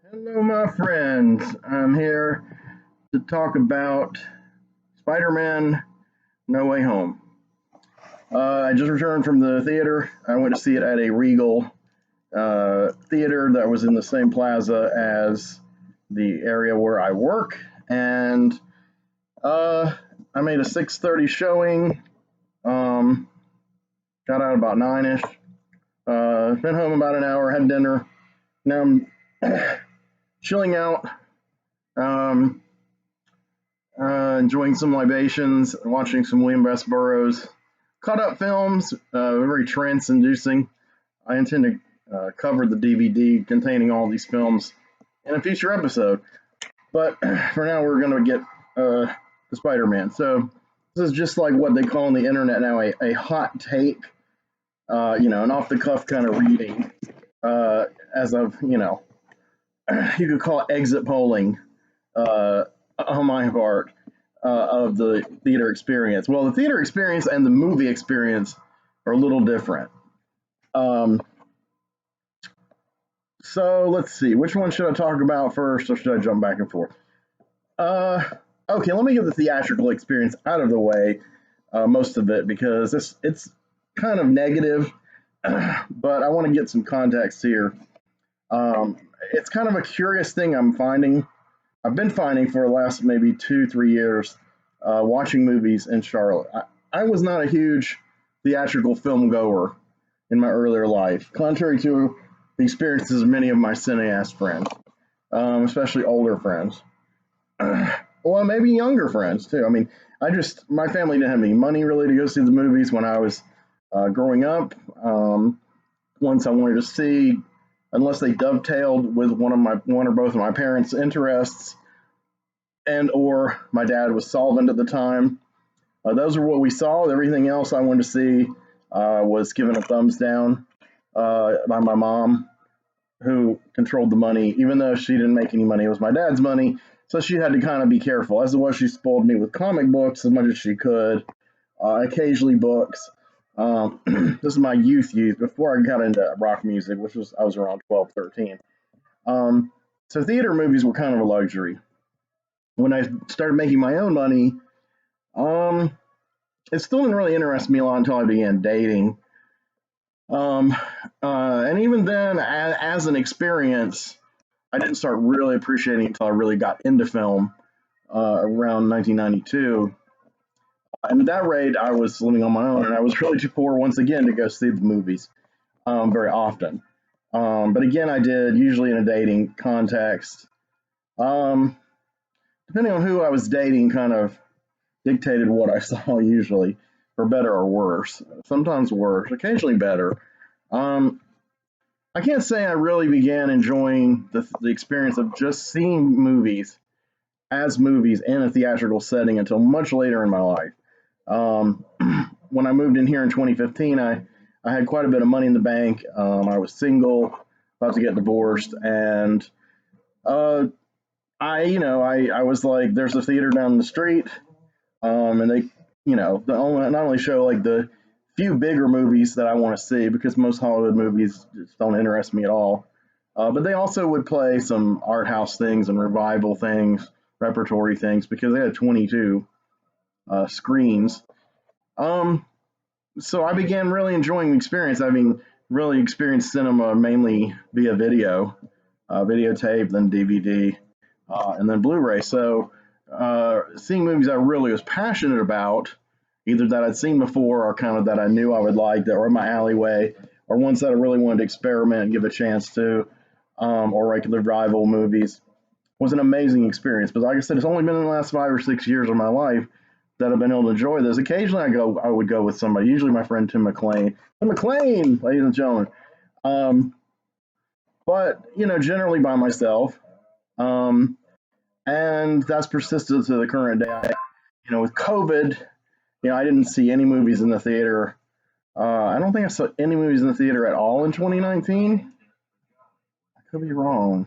Hello, my friends. I'm here to talk about Spider-Man No Way Home. I just returned from the theater. I went to see it at a Regal theater that was in the same plaza as the area where I work, and uh, I made a 6:30 showing. Um, Got out about 9ish. Been home about an hour, had dinner. Now I'm chilling out. Um, Enjoying some libations, watching some William S. Burroughs caught up films, very trance inducing. I intend to cover the DVD containing all these films in a future episode, but for now we're going to get the Spider-Man. So this is just like what they call on the internet now a hot take, an off the cuff kind of reading, as of, you could call it exit polling uh, on my part of the theater experience. Well, the theater experience and the movie experience are a little different. Um, so let's see, which one should I talk about first, or should I jump back and forth? Uh, okay, let me get the theatrical experience out of the way, most of it, because it's kind of negative, but I want to get some context here. It's kind of a curious thing I've been finding for the last maybe 2, 3 years, watching movies in Charlotte. I was not a huge theatrical film goer in my earlier life, contrary to the experiences of many of my cineast friends, especially older friends. Well, maybe younger friends too. I mean, my family didn't have any money really to go see the movies when I was growing up. Once I wanted to see, unless they dovetailed with one or both of my parents' interests, and or my dad was solvent at the time. Those are what we saw. Everything else I wanted to see was given a thumbs down by my mom, who controlled the money. Even though she didn't make any money, it was my dad's money, so she had to kind of be careful. As it was, she spoiled me with comic books as much as she could, occasionally books. This is my youth, before I got into rock music, which was I was around 12, 13. So theater movies were kind of a luxury. When I started making my own money, um, it still didn't really interest me a lot until I began dating. Um, and even then, as an experience, I didn't start really appreciating it until I really got into film around 1992. And at that rate, I was living on my own, and I was really too poor once again to go see the movies very often. But again, I did, usually in a dating context. Um, Depending on who I was dating, kind of dictated what I saw, usually, for better or worse. Sometimes worse, occasionally better. Um, I can't say I really began enjoying the experience of just seeing movies as movies in a theatrical setting until much later in my life. Um, when I moved in here in 2015, I had quite a bit of money in the bank. I was single, about to get divorced, and uh, I was like, there's a theater down the street, and they, not only show like the few bigger movies that I want to see, because most Hollywood movies just don't interest me at all. But they also would play some art house things and revival things, repertory things, because they had 22 screens. Um, so I began really enjoying the experience. I mean, really experienced cinema mainly via videotape, then DVD, and then Blu-ray. So seeing movies I really was passionate about, either that I'd seen before or kind of that I knew I would like, that were in my alleyway, or ones that I really wanted to experiment and give a chance to, or regular rival movies, was an amazing experience. But like I said, it's only been in the last 5 or 6 years of my life that I've been able to enjoy this. Occasionally, I would go with somebody, usually my friend Tim McLean. Tim McLean, ladies and gentlemen. Um, but generally by myself, um, and that's persisted to the current day. With COVID, I didn't see any movies in the theater. I don't think I saw any movies in the theater at all in 2019. I could be wrong.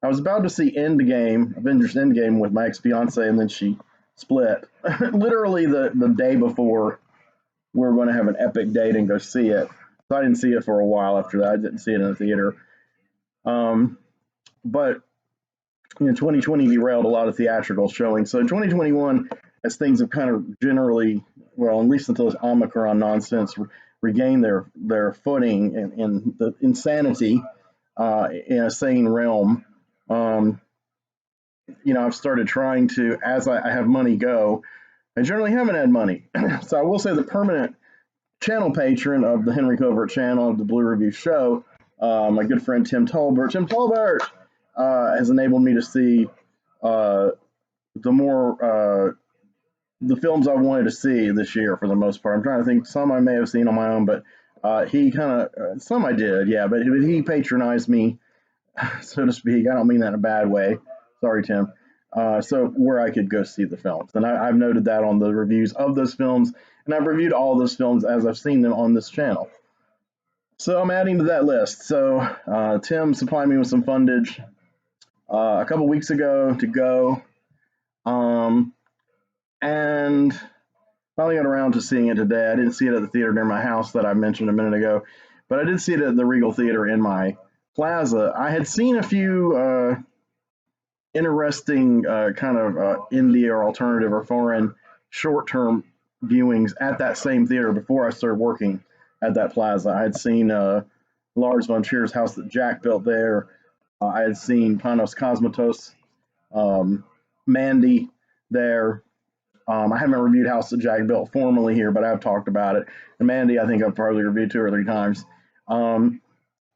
I was about to see Avengers Endgame with my ex fiance, and then she split. Literally the day before we were going to have an epic date and go see it. So I didn't see it for a while after that. I didn't see it in the theater. Um, but 2020 derailed a lot of theatrical showing. So in 2021, as things have kind of generally, well, at least until this Omicron nonsense regained their footing in the insanity in a sane realm, um, I've started trying to, as I have money go. I generally haven't had money, so I will say the permanent channel patron of the Henry Covert channel of the Blue Review show, my good friend Tim Tolbert. Tim Tolbert has enabled me to see uh, the films I wanted to see this year for the most part. I'm trying to think. Some I may have seen on my own, but he kind of some I did, yeah. But he patronized me, so to speak. I don't mean that in a bad way. Sorry, Tim. So where I could go see the films, and I've noted that on the reviews of those films, and I've reviewed all those films as I've seen them on this channel. So I'm adding to that list. So Tim supplied me with some fundage a couple weeks ago to go, and finally got around to seeing it today. I didn't see it at the theater near my house that I mentioned a minute ago, but I did see it at the Regal Theater in my plaza. I had seen a few interesting kind of indie or alternative or foreign short-term viewings at that same theater before I started working at that plaza. I had seen Lars von Trier's house that Jack built there. I had seen Panos Cosmatos, Mandy there. I haven't reviewed House that Jack built formally here, but I've talked about it. And Mandy, I think I've probably reviewed 2 or 3 times. Those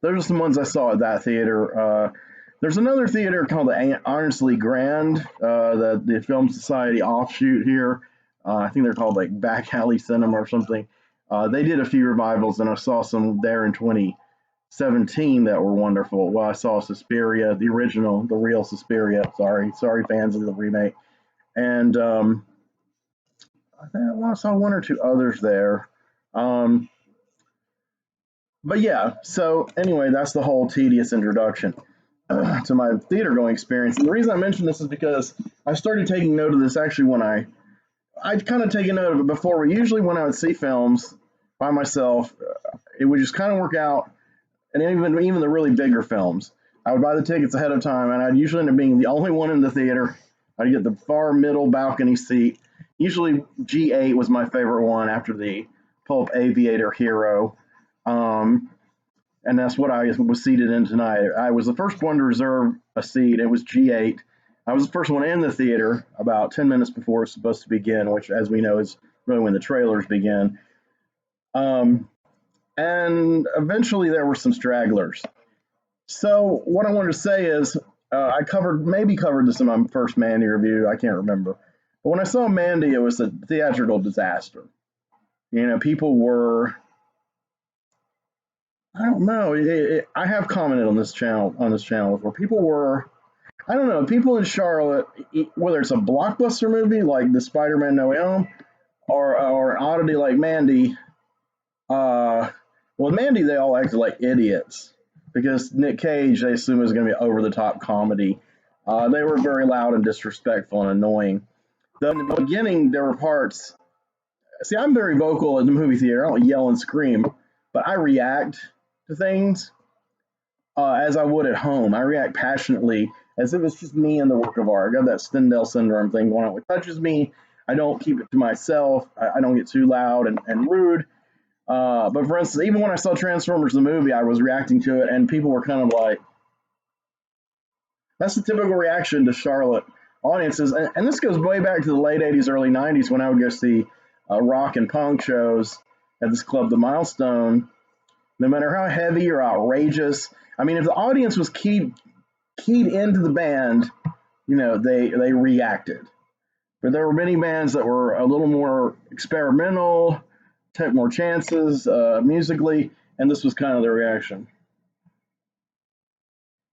are some ones I saw at that theater. There's another theater called the Honestly Grand, the Film Society offshoot here. I think they're called like Back Alley Cinema or something. They did a few revivals, and I saw some there in 2017 that were wonderful. Well, I saw Suspiria, the original, the real Suspiria. Sorry, fans of the remake. And I saw 1 or 2 others there. But yeah, so anyway, that's the whole tedious introduction to my theater going experience. And the reason I mention this is because I started taking note of this actually when I'd kind of taken note of it before. Usually when I would see films by myself, it would just kind of work out. And even the really bigger films, I would buy the tickets ahead of time, and I'd usually end up being the only one in the theater. I'd get the far middle balcony seat. Usually G8 was my favorite one after the Pulp Aviator Hero. And that's what I was seated in tonight. I was the first one to reserve a seat. It was G8. I was the first one in the theater about 10 minutes before it's supposed to begin, which, as we know, is really when the trailers begin. And eventually there were some stragglers. So what I wanted to say is I maybe covered this in my first Mandy review. I can't remember. But when I saw Mandy, it was a theatrical disaster. People were... I don't know. I have commented on this channel before. People were, I don't know, people in Charlotte, whether it's a blockbuster movie like the Spider-Man No Way Home or an oddity like Mandy. Well, Mandy, they all acted like idiots because Nick Cage, they assume, is going to be over-the-top comedy. They were very loud and disrespectful and annoying. Though in the beginning, there were parts. See, I'm very vocal in the movie theater. I don't yell and scream, but I react to things as I would at home. I react passionately as if it's just me and the work of art. I got that Stendhal syndrome thing going on. It touches me. I don't keep it to myself. I don't get too loud and rude. But for instance, even when I saw Transformers the movie, I was reacting to it, and people were kind of like, that's the typical reaction to Charlotte audiences. And this goes way back to the late 80s, early 90s when I would go see rock and punk shows at this club, The Milestone. No matter how heavy or outrageous, I mean, if the audience was keyed into the band, they reacted. But there were many bands that were a little more experimental, took more chances musically, and this was kind of their reaction.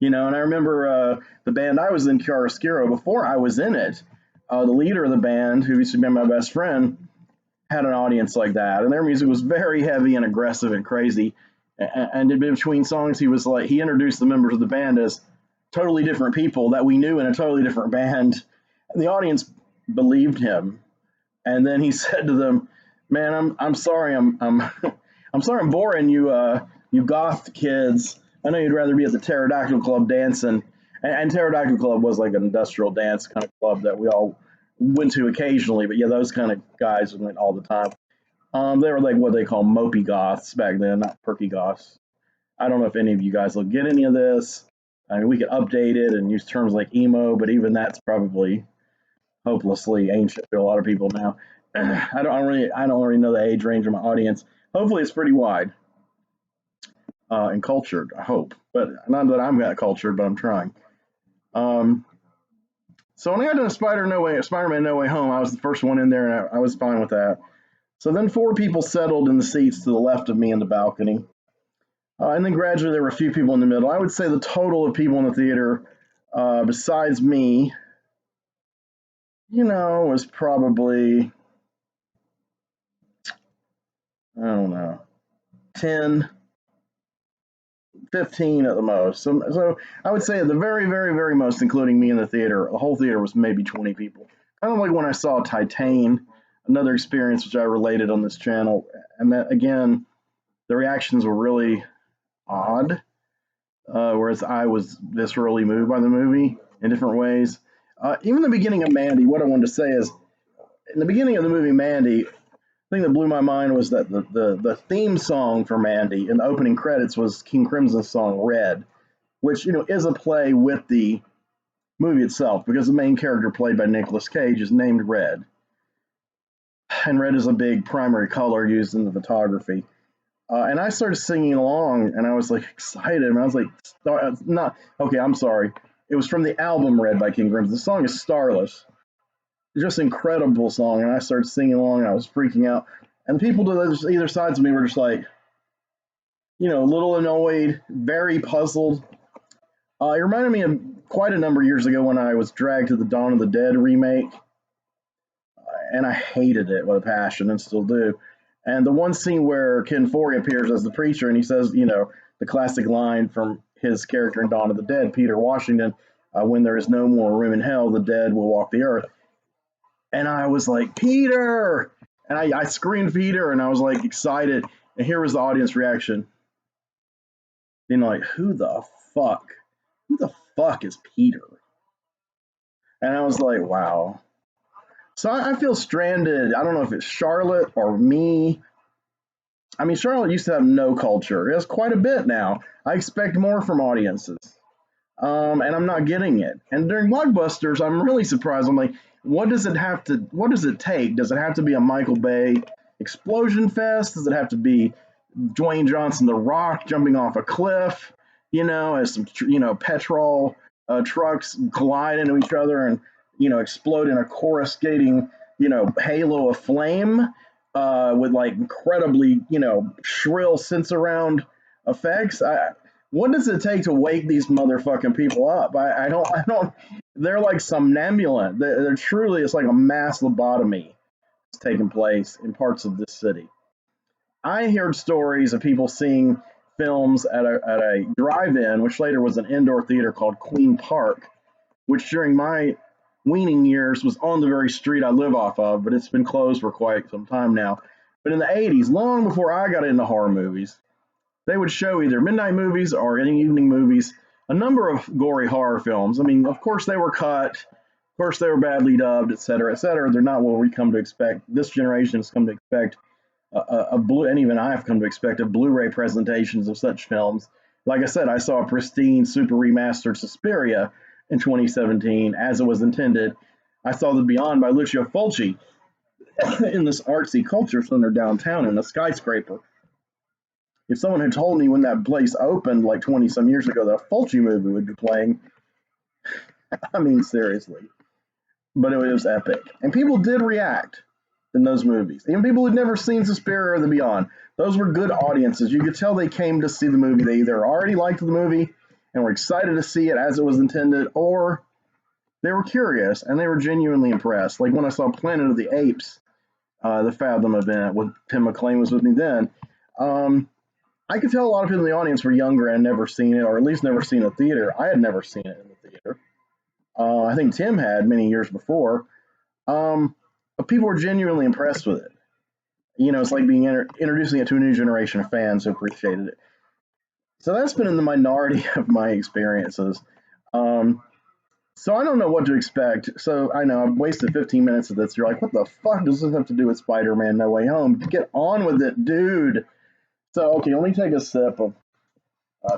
And I remember the band I was in, Chiaroscuro, before I was in it, the leader of the band, who used to be my best friend, had an audience like that, and their music was very heavy and aggressive and crazy. And in between songs, he introduced the members of the band as totally different people that we knew in a totally different band. And the audience believed him. And then he said to them, "Man, I'm sorry, I'm sorry I'm boring you, you goth kids. I know you'd rather be at the Pterodactyl Club dancing." And Pterodactyl Club was like an industrial dance kind of club that we all went to occasionally. But yeah, those kind of guys went all the time. They were like what they call mopey goths back then, not perky goths. I don't know if any of you guys will get any of this. I mean, we could update it and use terms like emo, but even that's probably hopelessly ancient to a lot of people now. I don't really know the age range of my audience. Hopefully, it's pretty wide and cultured. I hope, but not that I'm that cultured, but I'm trying. Um, so when I got to Spider-Man No Way Home, I was the first one in there, and I was fine with that. So then 4 people settled in the seats to the left of me in the balcony. And then gradually there were a few people in the middle. I would say the total of people in the theater, besides me, was probably, I don't know, 10, 15 at the most. So I would say at the very, very, very most, including me in the theater, the whole theater was maybe 20 people. Kind of like when I saw Titan, another experience which I related on this channel. And that, again, the reactions were really odd, whereas I was viscerally moved by the movie in different ways. Even the beginning of Mandy, what I wanted to say is, in the beginning of the movie Mandy, the thing that blew my mind was that the theme song for Mandy in the opening credits was King Crimson's song Red, which is a play with the movie itself, because the main character played by Nicolas Cage is named Red, and red is a big primary color used in the photography. And I started singing along, and I was like excited. And I was like, not okay. I'm sorry. It was from the album Red by King Crimson. The song is Starless. It's just an incredible song. And I started singing along, and I was freaking out. And the people to either sides of me were just like, a little annoyed, very puzzled. It reminded me of quite a number of years ago when I was dragged to the Dawn of the Dead remake, and I hated it with a passion and still do. And the one scene where Ken Foree appears as the preacher, and he says, the classic line from his character in Dawn of the Dead, Peter Washington, when there is no more room in hell, the dead will walk the earth. And I was like, Peter! And I screamed Peter, and I was like excited. And here was the audience reaction. Like, who the fuck? Who the fuck is Peter? And I was like, wow. So I feel stranded. I don't know if it's Charlotte or me. I mean, Charlotte used to have no culture. It has quite a bit now. I expect more from audiences, and I'm not getting it. And during blockbusters, I'm really surprised. I'm like, what does it take? Does it have to be a Michael Bay explosion fest? Does it have to be Dwayne Johnson, The Rock, jumping off a cliff? As some petrol trucks collide into each other and explode in a coruscating halo of flame with like incredibly shrill sense around effects. What does it take to wake these motherfucking people up? I don't. They're like somnambulant. They're truly. It's like a mass lobotomy that's taking place in parts of this city. I heard stories of people seeing films at a drive-in, which later was an indoor theater called Queen Park, which during my weaning years was on the very street I live off of, but it's been closed for quite some time now. But in the 80s, long before I got into horror movies, they would show either midnight movies or any evening movies, a number of gory horror films. I mean, of course they were cut, of course they were badly dubbed, et cetera, et cetera. They're not what we come to expect. This generation has come to expect and even I have come to expect a Blu-ray presentations of such films. Like I said, I saw a pristine, super remastered Suspiria in 2017 as it was intended. I saw The Beyond by Lucio Fulci in this artsy culture center downtown in a skyscraper. If someone had told me when that place opened like 20 some years ago that a Fulci movie would be playing, I mean, seriously. But it was epic. And people did react in those movies. Even people who'd never seen Suspiria or The Beyond. Those were good audiences. You could tell they came to see the movie. They either already liked the movie and were excited to see it as it was intended, or they were curious and they were genuinely impressed. Like when I saw Planet of the Apes, the Fathom event, with Tim McClain was with me then. I could tell a lot of people in the audience were younger and never seen it, or at least never seen a theater. I had never seen it in the theater. I think Tim had many years before. But people were genuinely impressed with it. It's like being introducing it to a new generation of fans who appreciated it. So that's been in the minority of my experiences. Um, so I don't know what to expect. So I know I've wasted 15 minutes of this. You're like, what the fuck does this have to do with Spider-Man No Way Home? Get on with it, dude. So, okay, let me take a sip of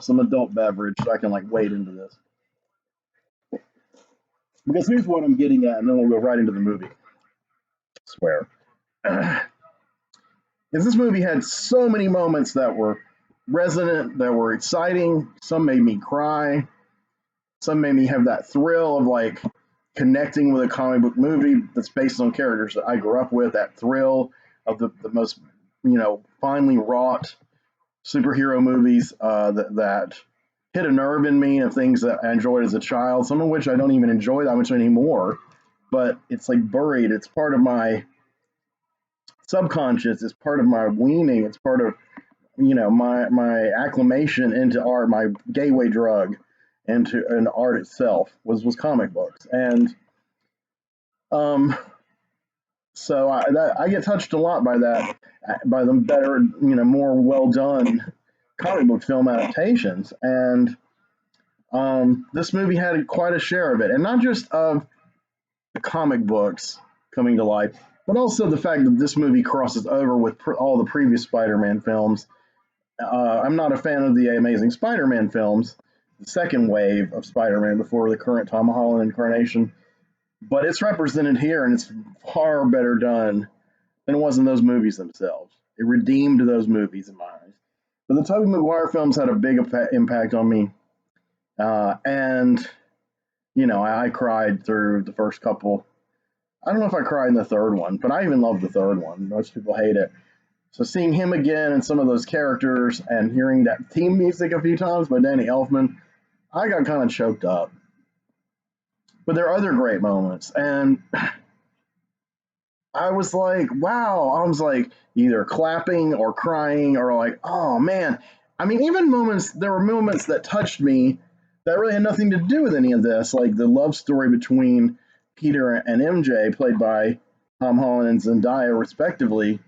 some adult beverage so I can like wade into this. Because here's what I'm getting at, and then we'll go right into the movie. I swear. Because this movie had so many moments that were resonant, that were exciting. Some made me cry. Some made me have that thrill of like connecting with a comic book movie that's based on characters that I grew up with. That thrill of the most, finely wrought superhero movies that hit a nerve in me of things that I enjoyed as a child. Some of which I don't even enjoy that much anymore. But it's like buried. It's part of my subconscious. It's part of my weaning. It's part of my acclimation into art, my gateway drug into an art itself was comic books, and so I get touched a lot by that, by the better, more well done comic book film adaptations, and this movie had quite a share of it, and not just of the comic books coming to life, but also the fact that this movie crosses over with all the previous Spider-Man films. I'm not a fan of the Amazing Spider-Man films, the second wave of Spider-Man before the current Tom Holland incarnation, but it's represented here and it's far better done than it was in those movies themselves. It redeemed those movies in my eyes. But the Tobey Maguire films had a big impact on me, and I cried through the first couple. I don't know if I cried in the third one, but I even love the third one. Most people hate it. So seeing him again and some of those characters and hearing that theme music a few times by Danny Elfman, I got kind of choked up. But there are other great moments, and I was like, wow. I was like either clapping or crying or like, oh man. I mean, there were moments that touched me that really had nothing to do with any of this, like the love story between Peter and MJ, played by Tom Holland and Zendaya, respectively,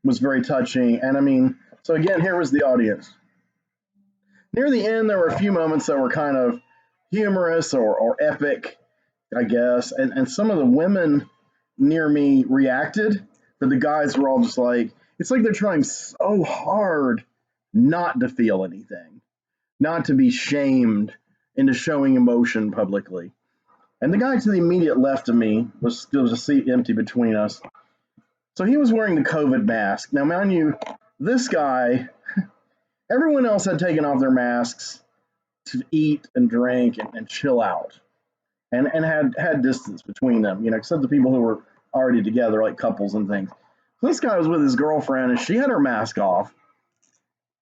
was very touching. And I mean, so again, here was the audience. Near the end, there were a few moments that were kind of humorous or epic, I guess. And some of the women near me reacted, but the guys were all just like, it's like they're trying so hard not to feel anything, not to be shamed into showing emotion publicly. And the guy to the immediate left of me there was a seat empty between us. So he was wearing the COVID mask. Now, mind you, this guy, everyone else had taken off their masks to eat and drink and chill out, and had distance between them, except the people who were already together, like couples and things. So this guy was with his girlfriend, and she had her mask off.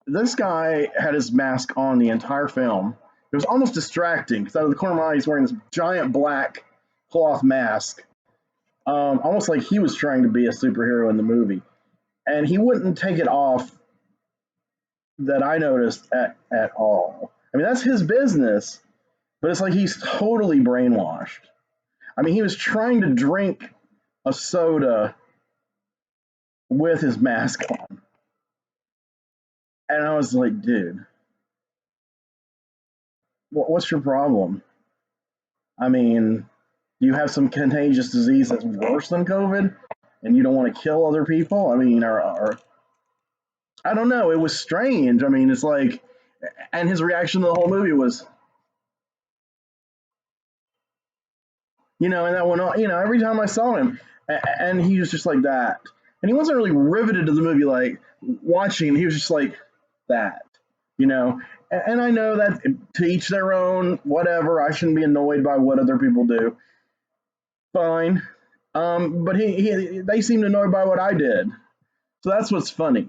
This guy had his mask on the entire film. It was almost distracting because out of the corner of my eye, he's wearing this giant black cloth mask, almost like he was trying to be a superhero in the movie. And he wouldn't take it off that I noticed at all. I mean, that's his business, but it's like he's totally brainwashed. I mean, he was trying to drink a soda with his mask on. And I was like, dude, what's your problem? I mean, do you have some contagious disease that's worse than COVID and you don't want to kill other people? I mean, or I don't know. It was strange. I mean, it's like, and his reaction to the whole movie was, and that went on, every time I saw him, and he was just like that. And he wasn't really riveted to the movie, like watching. He was just like that, you know. And I know that to each their own, whatever. I shouldn't be annoyed by what other people do. Fine. But they seemed annoyed by what I did. So that's what's funny.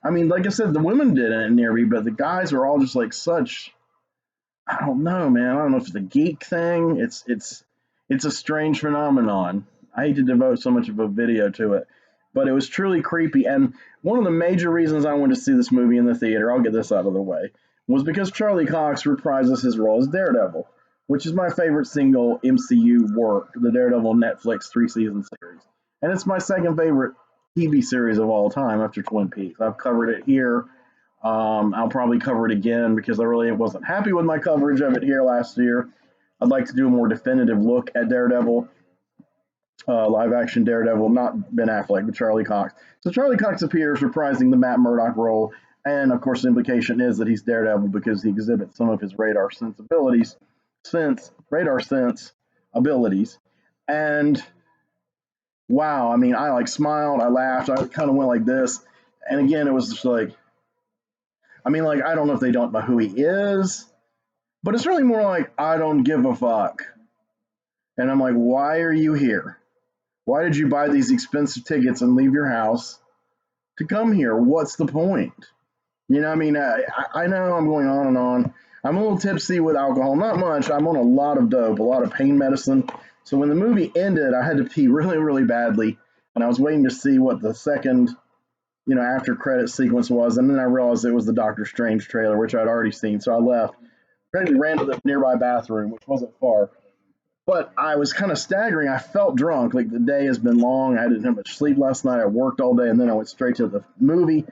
I mean, like I said, the women didn't near me, but the guys were all just like such. I don't know, man. I don't know if it's the geek thing. It's a strange phenomenon. I hate to devote so much of a video to it, but it was truly creepy. And one of the major reasons I wanted to see this movie in the theater, I'll get this out of the way, was because Charlie Cox reprises his role as Daredevil, which is my favorite single MCU work, the Daredevil Netflix 3-season series. And it's my second favorite TV series of all time after Twin Peaks. I've covered it here. I'll probably cover it again because I really wasn't happy with my coverage of it here last year. I'd like to do a more definitive look at Daredevil, live action Daredevil, not Ben Affleck, but Charlie Cox. So Charlie Cox appears reprising the Matt Murdock role, and of course the implication is that he's Daredevil because he exhibits some of his radar sense abilities. And wow, I mean, I like smiled, I laughed, I kind of went like this. And again, it was just like, I mean, like, I don't know if they don't know who he is, but it's really more like, I don't give a fuck. And I'm like, why are you here? Why did you buy these expensive tickets and leave your house to come here? What's the point? You know, I mean, I know I'm going on and on. I'm a little tipsy with alcohol, not much. I'm on a lot of dope, a lot of pain medicine. So when the movie ended, I had to pee really, really badly. And I was waiting to see what the second, after credit sequence was. And then I realized it was the Doctor Strange trailer, which I'd already seen. So I left, ran to the nearby bathroom, which wasn't far. But I was kind of staggering. I felt drunk. Like the day has been long. I didn't have much sleep last night. I worked all day, and then I went straight to the movie.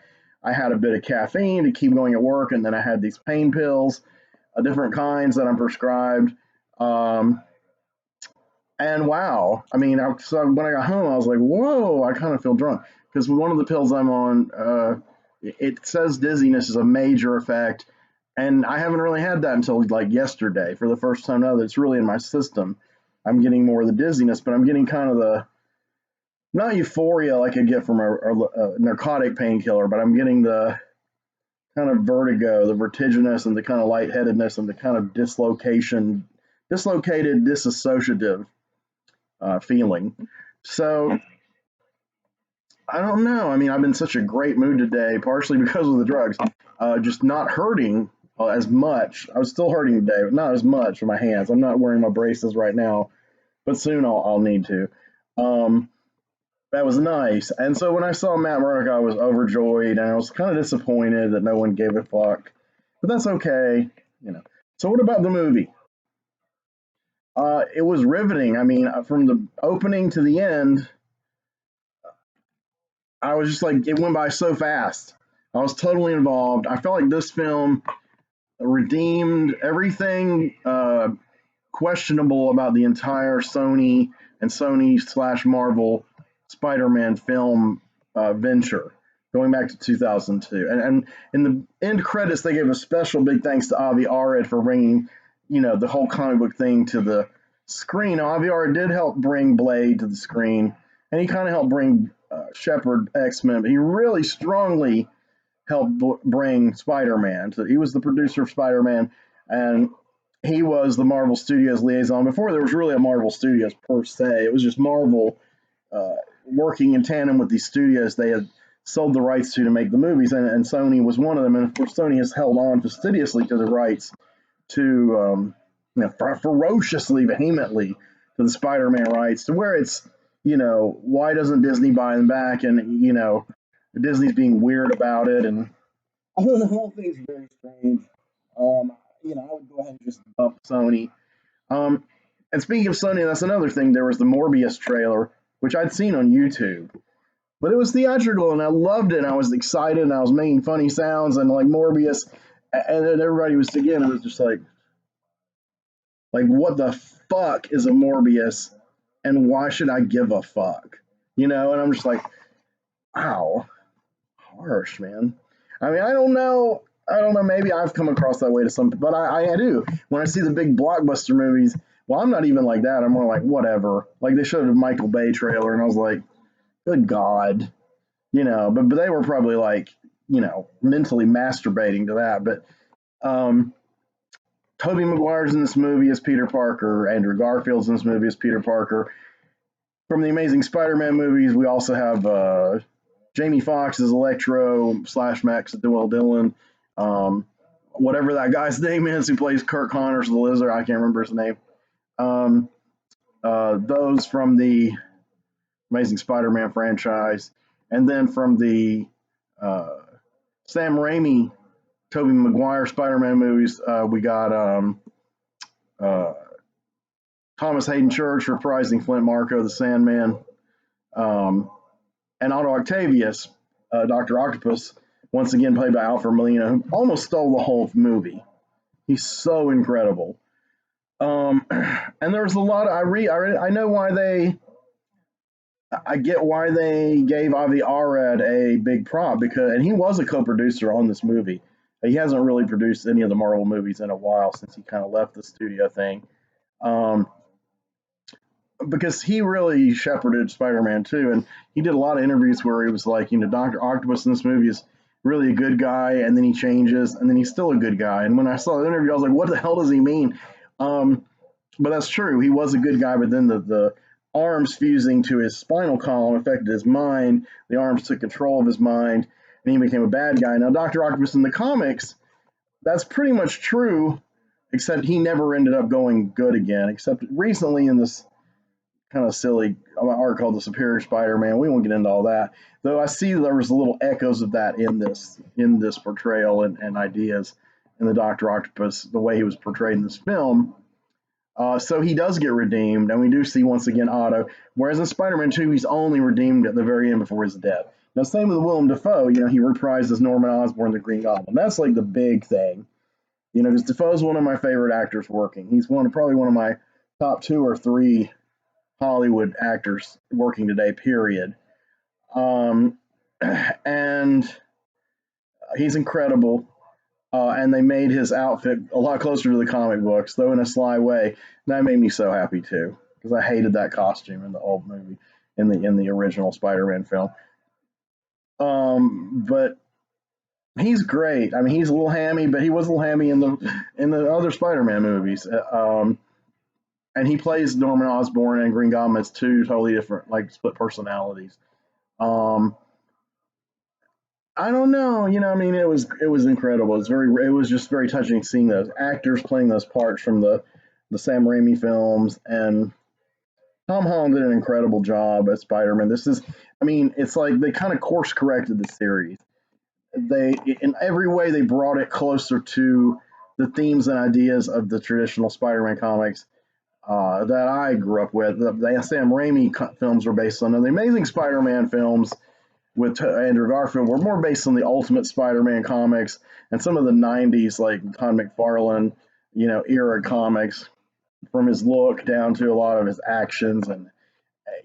I had a bit of caffeine to keep going at work, and then I had these pain pills, different kinds that I'm prescribed. And wow, I mean, so when I got home, I was like, whoa, I kind of feel drunk. Because one of the pills I'm on, it says dizziness is a major effect. And I haven't really had that until like yesterday for the first time now that it's really in my system. I'm getting more of the dizziness, but I'm getting kind of the, not euphoria like I get from a narcotic painkiller, but I'm getting the kind of vertigo, the vertiginous and the kind of lightheadedness and the kind of dislocated, disassociative feeling. So I don't know. I mean, I've been in such a great mood today, partially because of the drugs, just not hurting as much. I was still hurting today, but not as much for my hands. I'm not wearing my braces right now, but soon I'll need to. That was nice. And so when I saw Matt Murdock, I was overjoyed, and I was kind of disappointed that no one gave a fuck. But that's okay. So what about the movie? It was riveting. I mean, from the opening to the end, I was just like, it went by so fast. I was totally involved. I felt like this film redeemed everything questionable about the entire Sony and Sony/Marvel Spider-Man film venture going back to 2002. And in the end credits, they gave a special big thanks to Avi Arad for bringing, the whole comic book thing to the screen. Now, Avi Arad did help bring Blade to the screen, and he kind of helped bring Shepard X-Men, but he really strongly helped bring Spider-Man. So he was the producer of Spider-Man, and he was the Marvel Studios liaison. Before there was really a Marvel Studios per se, it was just Marvel working in tandem with these studios they had sold the rights to make the movies, and Sony was one of them. And of course, Sony has held on fastidiously to the rights to, ferociously, vehemently to the Spider-Man rights, to where it's, why doesn't Disney buy them back? And, Disney's being weird about it. And I don't know, the whole thing's very strange. I would go ahead and just bump Sony. And speaking of Sony, that's another thing. There was the Morbius trailer, which I'd seen on YouTube, but it was theatrical, and I loved it. And I was excited, and I was making funny sounds, and like Morbius, and then everybody was again. It was just like what the fuck is a Morbius, and why should I give a fuck? And I'm just like, wow, harsh, man. I mean, I don't know. Maybe I've come across that way to some, but I do. When I see the big blockbuster movies, well, I'm not even like that. I'm more like, whatever. Like they showed a Michael Bay trailer, and I was like, good God, But they were probably like, mentally masturbating to that. But Tobey Maguire's in this movie as Peter Parker. Andrew Garfield's in this movie as Peter Parker. From the Amazing Spider-Man movies, we also have Jamie Foxx as Electro / Max Dillon. Whatever that guy's name is who plays Kirk Connors the Lizard, I can't remember his name. Those from the Amazing Spider-Man franchise. And then from the Sam Raimi, Tobey Maguire Spider-Man movies, we got Thomas Hayden Church reprising Flint Marko, the Sandman, and Otto Octavius, Dr. Octopus, once again played by Alfred Molina, who almost stole the whole movie. He's so incredible. And there's a lot of I know why I get why they gave Avi Arad a big prop, because and he was a co-producer on this movie. He hasn't really produced any of the Marvel movies in a while since he kind of left the studio thing. Um, because he really shepherded Spider-Man 2, and he did a lot of interviews where he was like, Dr. Octopus in this movie is really a good guy, and then he changes, and then he's still a good guy. And when I saw the interview, I was like, what the hell does he mean? But that's true. He was a good guy, but then the arms fusing to his spinal column affected his mind. The arms took control of his mind, and he became a bad guy. Now, Dr. Octopus in the comics, that's pretty much true, except he never ended up going good again, except recently in this kind of silly art called The Superior Spider-Man. We won't get into all that, though. I see there was little echoes of that in this portrayal and ideas in the Dr. Octopus, the way he was portrayed in this film. So he does get redeemed, and we do see once again Otto. Whereas in Spider-Man 2, he's only redeemed at the very end before his death. Now, same with Willem Dafoe. He reprised as Norman Osborn, the Green Goblin. That's like the big thing, because Dafoe's one of my favorite actors working. He's probably one of my top 2 or 3 Hollywood actors working today, period. And he's incredible. And they made his outfit a lot closer to the comic books, though in a sly way. That made me so happy too, because I hated that costume in the old movie, in the original Spider-Man film. But he's great. I mean, he's a little hammy, but he was a little hammy in the other Spider-Man movies. And he plays Norman Osborn and Green Goblin as 2 totally different, like, split personalities. I don't know, I mean, it was incredible. It was just very touching seeing those actors playing those parts from the Sam Raimi films, and Tom Holland did an incredible job as Spider-Man. It's like they kind of course corrected the series. They, in every way, they brought it closer to the themes and ideas of the traditional Spider-Man comics that I grew up with. The Sam Raimi films were based on, and the Amazing Spider-Man films with Andrew Garfield were more based on the Ultimate Spider-Man comics and some of the 90s, like Todd McFarlane, era comics, from his look down to a lot of his actions. And,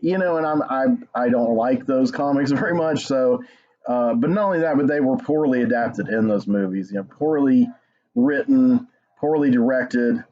I don't like those comics very much. So, but not only that, but they were poorly adapted in those movies, poorly written, poorly directed,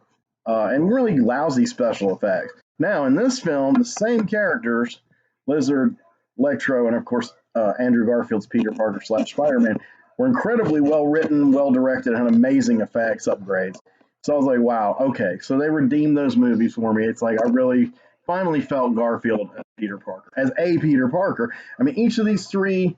and really lousy special effects. Now, in this film, the same characters, Lizard, Electro, and of course, Andrew Garfield's Peter Parker / Spider-Man, were incredibly well written, well directed, and had amazing effects upgrades. So I was like, wow, okay. So they redeemed those movies for me. It's like I really finally felt Garfield as Peter Parker, as a Peter Parker. I mean, each of these 3,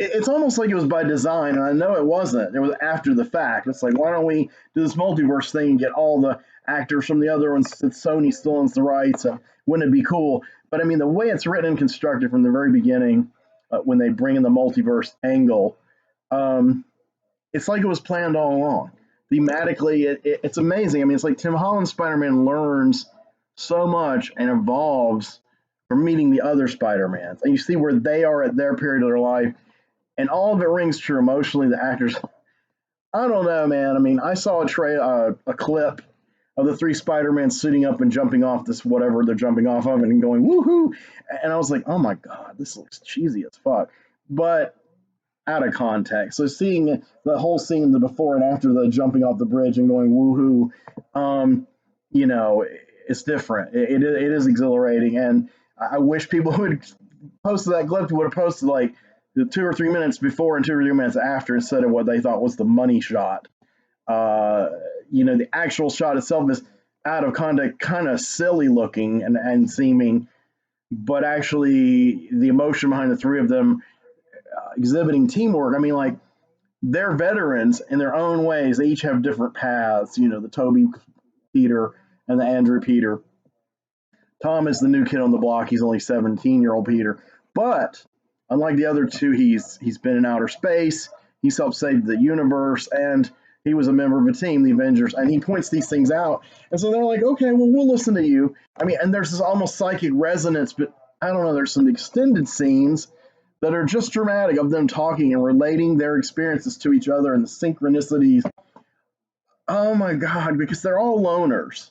it's almost like it was by design, and I know it wasn't. It was after the fact. It's like, why don't we do this multiverse thing and get all the actors from the other ones since Sony still owns the rights? And wouldn't it be cool? But I mean, the way it's written and constructed from the very beginning, when they bring in the multiverse angle, it's like it was planned all along. Thematically, it's amazing. I mean, it's like Tim Holland's Spider-Man learns so much and evolves from meeting the other Spider-Mans. And you see where they are at their period of their life, and all of it rings true emotionally. The actors, I don't know, man. I mean, I saw a clip of the 3 Spider-Man suiting up and jumping off this whatever they're jumping off of and going woohoo, and I was like, oh my god, this looks cheesy as fuck, but out of context. So seeing the whole scene, the before and after the jumping off the bridge and going woohoo, it's different. It is exhilarating, and I wish people who had posted that clip would have posted like the 2 or 3 minutes before and 2 or 3 minutes after, instead of what they thought was the money shot. The actual shot itself is out of context, kind of silly looking and seeming, but actually the emotion behind the 3 of them exhibiting teamwork. I mean, like, they're veterans in their own ways. They each have different paths. The Toby Peter and the Andrew Peter. Tom is the new kid on the block. He's only 17-year-old Peter, but unlike the other 2, he's been in outer space. He's helped save the universe, and he was a member of a team, the Avengers, and he points these things out. And so they're like, okay, well, we'll listen to you. I mean, and there's this almost psychic resonance, but I don't know, there's some extended scenes that are just dramatic of them talking and relating their experiences to each other and the synchronicities. Oh my God, because they're all loners.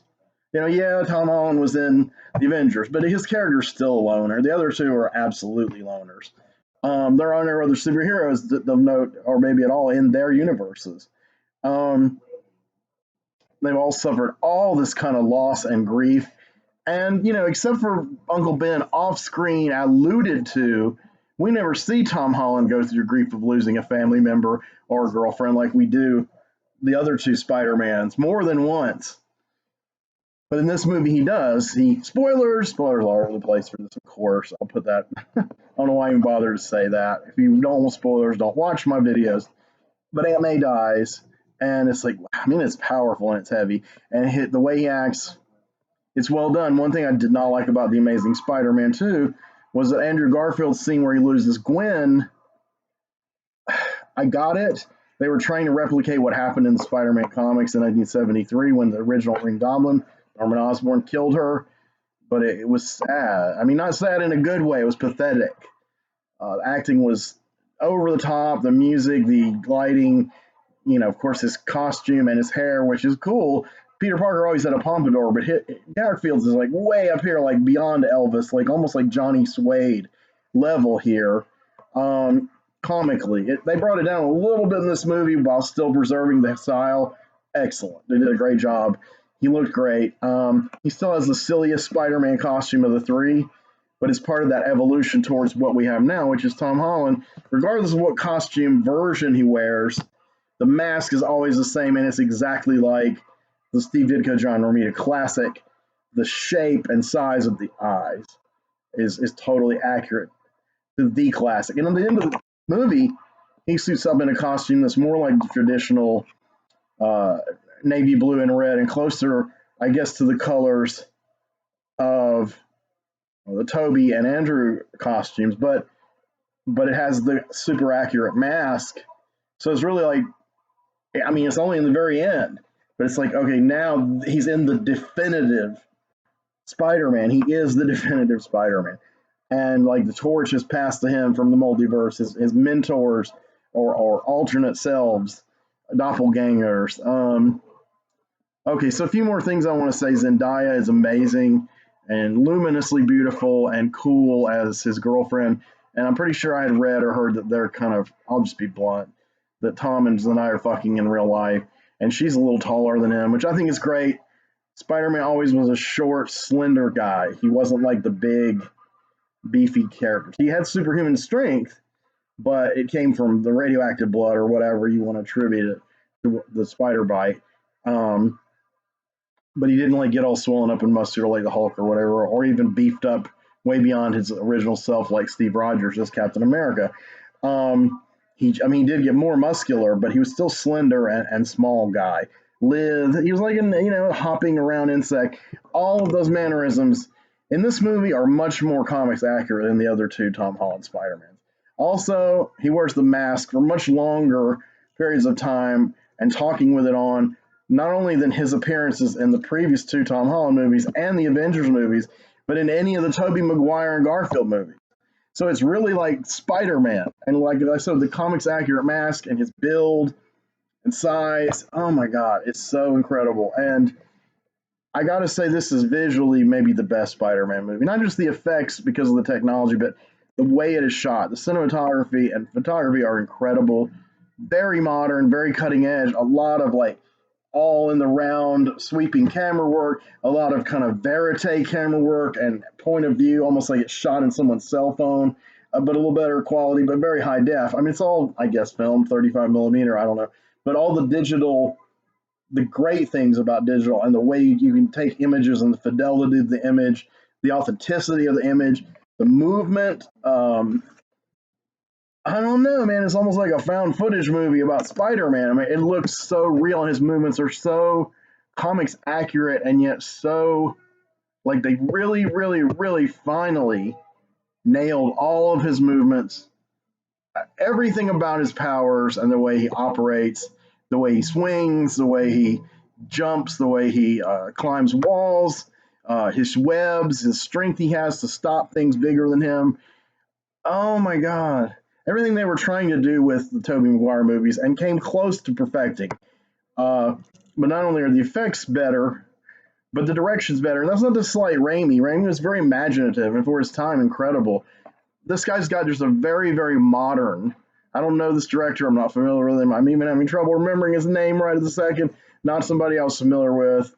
Yeah, Tom Holland was in the Avengers, but his character's still a loner. The other two are absolutely loners. There are no other superheroes of note, or maybe at all, in their universes. Um, they've all suffered all this kind of loss and grief. And, except for Uncle Ben off screen alluded to, we never see Tom Holland go through the grief of losing a family member or a girlfriend like we do the other two Spider-Mans more than once. But in this movie, he does. Spoilers all over the place for this, of course. I'll put that. I don't know why I even bother to say that. If you don't want spoilers, don't watch my videos. But Aunt May dies, and it's like, it's powerful and it's heavy. And the way he acts, it's well done. One thing I did not like about The Amazing Spider-Man 2 was that Andrew Garfield's scene where he loses Gwen. I got it. They were trying to replicate what happened in the Spider-Man comics in 1973 when the original Green Goblin, Norman Osborn, killed her. But it was sad. Not sad in a good way. It was pathetic. The acting was over the top. The music, the lighting, of course, his costume and his hair, which is cool. Peter Parker always had a pompadour, but Garfield's is like way up here, like beyond Elvis, like almost like Johnny Suede level here. Comically, they brought it down a little bit in this movie while still preserving the style. Excellent. They did a great job. He looked great. He still has the silliest Spider-Man costume of the three, but it's part of that evolution towards what we have now, which is Tom Holland. Regardless of what costume version he wears, the mask is always the same, and it's exactly like the Steve Ditko, John Romita classic. The shape and size of the eyes is totally accurate to the classic. And at the end of the movie, he suits up in a costume that's more like the traditional navy blue and red, and closer, I guess, to the colors of the Toby and Andrew costumes, but it has the super accurate mask. So it's really like, it's only in the very end, but it's like, okay, now he's in the definitive Spider-Man. He is the definitive Spider-Man. And like the torch is passed to him from the multiverse, his mentors or alternate selves, doppelgangers. Okay, so a few more things I want to say. Zendaya is amazing and luminously beautiful and cool as his girlfriend. And I'm pretty sure I had read or heard that they're kind of, I'll just be blunt, that Tom and Zendaya are fucking in real life. And she's a little taller than him, which I think is great. Spider-Man always was a short, slender guy. He wasn't like the big, beefy character. He had superhuman strength, but it came from the radioactive blood or whatever you want to attribute it to, the spider bite. But he didn't like get all swollen up and muscular like the Hulk or whatever, or even beefed up way beyond his original self like Steve Rogers as Captain America. He did get more muscular, but he was still slender and small guy. He was like hopping around insect. All of those mannerisms in this movie are much more comics accurate than the other two Tom Holland Spider-Mans. Also, he wears the mask for much longer periods of time and talking with it on, not only than his appearances in the previous two Tom Holland movies and the Avengers movies, but in any of the Tobey Maguire and Garfield movies. So it's really like Spider-Man. And like I said, the comics accurate mask and his build and size, oh my God, it's so incredible. And I gotta say, this is visually maybe the best Spider-Man movie. Not just the effects because of the technology, but the way it is shot. The cinematography and photography are incredible. Very modern, very cutting edge. A lot of like all in the round sweeping camera work, a lot of kind of verite camera work and point of view, almost like it's shot in someone's cell phone, but a little better quality, but very high def. It's all, I guess, film, 35 millimeter, I don't know. But all the digital, the great things about digital and the way you can take images and the fidelity of the image, the authenticity of the image, the movement. I don't know, man. It's almost like a found footage movie about Spider-Man. It looks so real, and his movements are so comics accurate, and yet so like they really, really, really finally nailed all of his movements, everything about his powers and the way he operates, the way he swings, the way he jumps, the way he climbs walls, his webs, his strength he has to stop things bigger than him. Oh my God. Everything they were trying to do with the Tobey Maguire movies and came close to perfecting. But not only are the effects better, but the direction's better. And that's not to slight Raimi. Raimi was very imaginative and for his time incredible. This guy's got just a very, very modern. I don't know this director. I'm not familiar with him. I'm even having trouble remembering his name right at the second. Not somebody I was familiar with.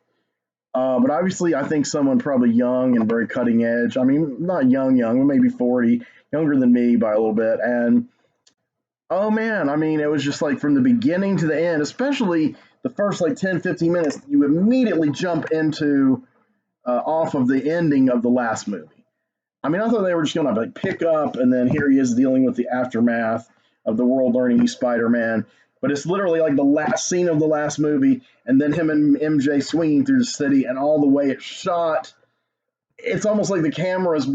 But obviously, I think someone probably young and very cutting edge. I mean, not young, but maybe 40, younger than me by a little bit. And oh man, I mean, it was just like from the beginning to the end, especially the first like 10, 15 minutes, you immediately jump into off of the ending of the last movie. I mean, I thought they were just going to like pick up, and then here he is dealing with the aftermath of the world learning he's Spider-Man. But it's literally like the last scene of the last movie, and then him and MJ swinging through the city, and all the way it's shot. It's almost like the camera is,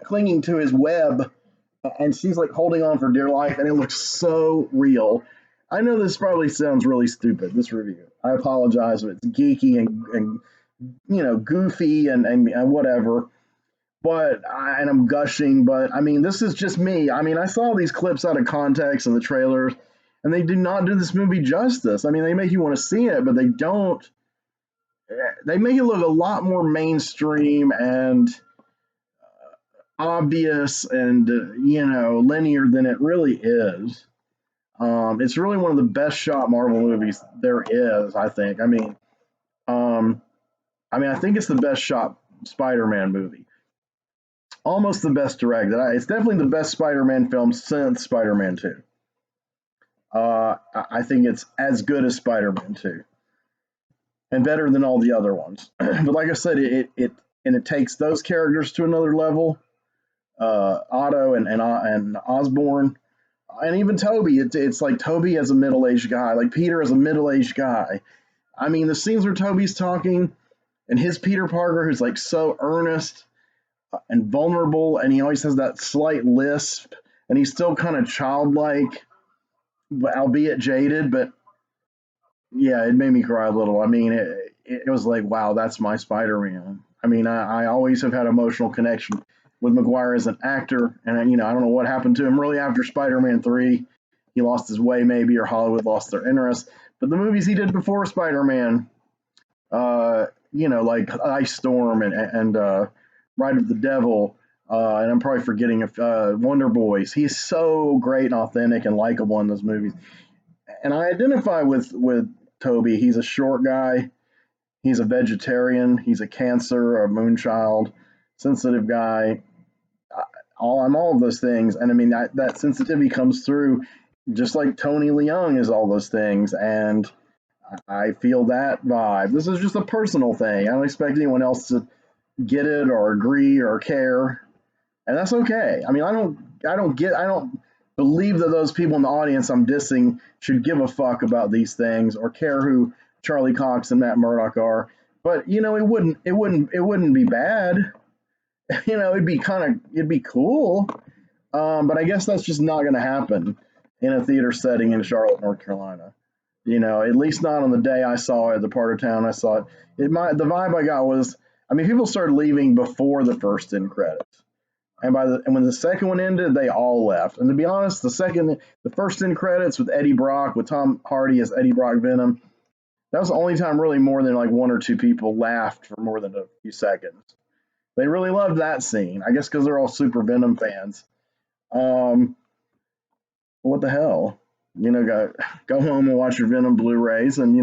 clinging to his web, and she's like holding on for dear life, and it looks so real. I know this probably sounds really stupid, this review. I apologize if it's geeky and goofy and whatever. But and I'm gushing, but I mean, this is just me. I mean, I saw these clips out of context in the trailers, and they do not do this movie justice. I mean, they make you want to see it, but they don't. They make it look a lot more mainstream and obvious and linear than it really is. It's really one of the best shot Marvel movies there is, I think. I think it's the best shot Spider-Man movie. Almost the best directed. It's definitely the best Spider-Man film since Spider-Man 2. I think it's as good as Spider-Man 2 and better than all the other ones. But like I said, it takes those characters to another level. Otto and Osborn, and even Toby. It's like Toby as a middle-aged guy, like Peter as a middle-aged guy. I mean, the scenes where Toby's talking and his Peter Parker, who's like so earnest and vulnerable, and he always has that slight lisp, and he's still kind of childlike, albeit jaded. But yeah, it made me cry a little. I mean, it was like, wow, that's my Spider-Man. I mean, I always have had emotional connection with Maguire as an actor, and I don't know what happened to him really after Spider-Man 3. He lost his way maybe, or Hollywood lost their interest. But the movies he did before Spider-Man, like Ice Storm and Ride of the Devil, and I'm probably forgetting Wonder Boys. He's so great and authentic and likable in those movies. And I identify with Toby. He's a short guy. He's a vegetarian. He's a cancer, a moonchild, sensitive guy. I'm all of those things. And I mean, that sensitivity comes through just like Tony Leung is all those things. And I feel that vibe. This is just a personal thing. I don't expect anyone else to get it or agree or care, and that's okay. I mean, I don't believe that those people in the audience I'm dissing should give a fuck about these things or care who Charlie Cox and Matt Murdock are. But it wouldn't be bad. It'd be cool. But I guess that's just not going to happen in a theater setting in Charlotte, North Carolina. At least not on the day I saw it, at the part of town I saw it. The vibe I got was, I mean, people started leaving before the first end credits, and when the second one ended, they all left. And to be honest, the first end credits with Eddie Brock, with Tom Hardy as Eddie Brock Venom, that was the only time really more than like one or two people laughed for more than a few seconds. They really loved that scene, I guess, because they're all super Venom fans. What the hell? Go home and watch your Venom Blu-rays, and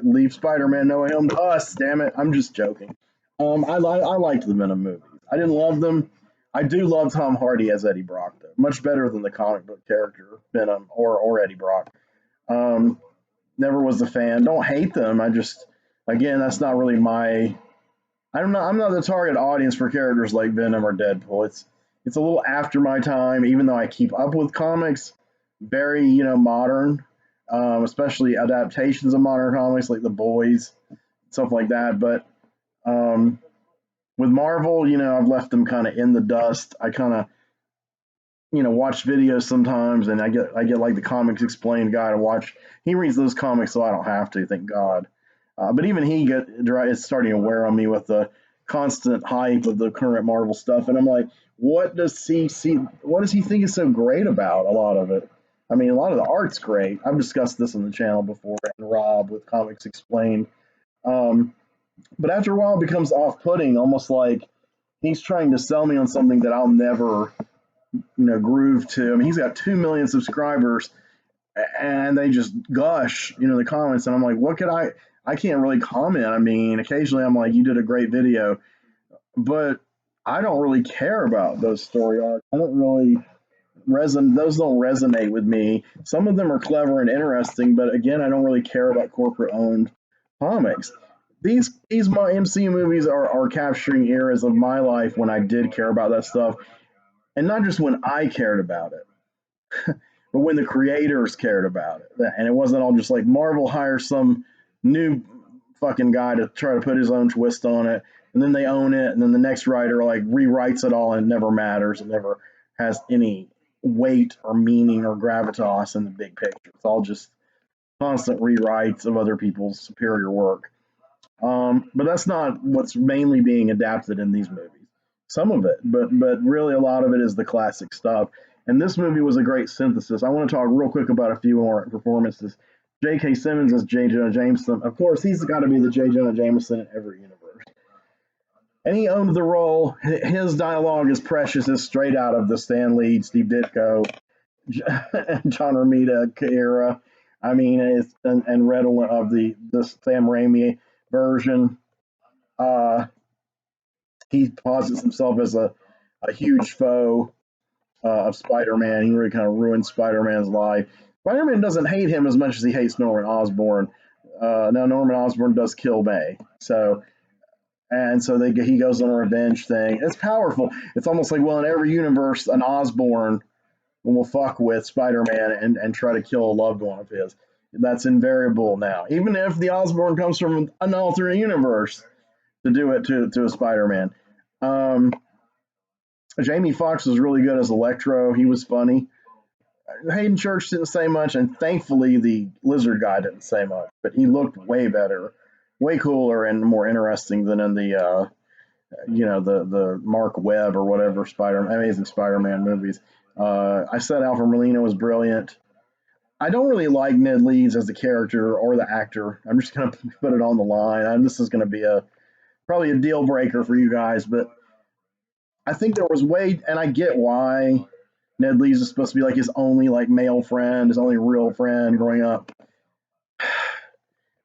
leave Spider-Man No Way Home to us. Damn it, I'm just joking. I liked the Venom movies. I didn't love them. I do love Tom Hardy as Eddie Brock, though. Much better than the comic book character Venom or Eddie Brock. Never was a fan. Don't hate them. Again, that's not really my. I'm not the target audience for characters like Venom or Deadpool. It's a little after my time, even though I keep up with comics. Very modern, especially adaptations of modern comics like The Boys, stuff like that. But with Marvel, I've left them kind of in the dust. I kind of watch videos sometimes, and I get like the Comics Explained guy to watch. He reads those comics, so I don't have to. Thank God. But even it's starting to wear on me with the constant hype of the current Marvel stuff, and I'm like, what does he see? What does he think is so great about a lot of it? I mean, a lot of the art's great. I've discussed this on the channel before, and Rob with Comics Explained. But after a while, it becomes off-putting, almost like he's trying to sell me on something that I'll never, groove to. I mean, he's got 2 million subscribers, and they just gush, the comments, and I'm like, what could I can't really comment. I mean, occasionally I'm like, you did a great video, but I don't really care about those story arcs. I don't really those don't resonate with me. Some of them are clever and interesting, but again, I don't really care about corporate owned comics. These my MCU movies are capturing eras of my life when I did care about that stuff, and not just when I cared about it, but when the creators cared about it. And it wasn't all just like Marvel hires some new fucking guy to try to put his own twist on it, and then they own it, and then the next writer like rewrites it all, and it never matters. It never has any weight or meaning or gravitas in the big picture. It's all just constant rewrites of other people's superior work. But that's not what's mainly being adapted in these movies. Some of it, but really a lot of it is the classic stuff. And this movie was a great synthesis. I want to talk real quick about a few more performances. J.K. Simmons as J. Jonah Jameson. Of course, he's got to be the J. Jonah Jameson in every universe. And he owned the role. His dialogue is precious, is straight out of the Stan Lee, Steve Ditko, John Romita era. I mean, it's and redolent of the Sam Raimi version. Uh, he posits himself as a huge foe of Spider-Man. He really kind of ruined Spider-Man's life. Spider-Man doesn't hate him as much as he hates Norman Osborn. Now Norman Osborn does kill May, so he goes on a revenge thing. It's powerful. It's almost like, well, in every universe, an Osborn will fuck with Spider-Man and try to kill a loved one of his. That's invariable now, even if the Osborn comes from an alternate universe to do it to a Spider-Man. Jamie Foxx was really good as Electro. He was funny. Hayden Church didn't say much, and thankfully the lizard guy didn't say much, but he looked way better, way cooler, and more interesting than in the the Mark Webb or whatever Amazing Spider-Man movies. I said Alfred Molina was brilliant. I don't really like Ned Leeds as the character or the actor. I'm just gonna put it on the line. This is gonna be probably a deal breaker for you guys, but I think there was and I get why Ned Leeds is supposed to be like his only like male friend, his only real friend growing up.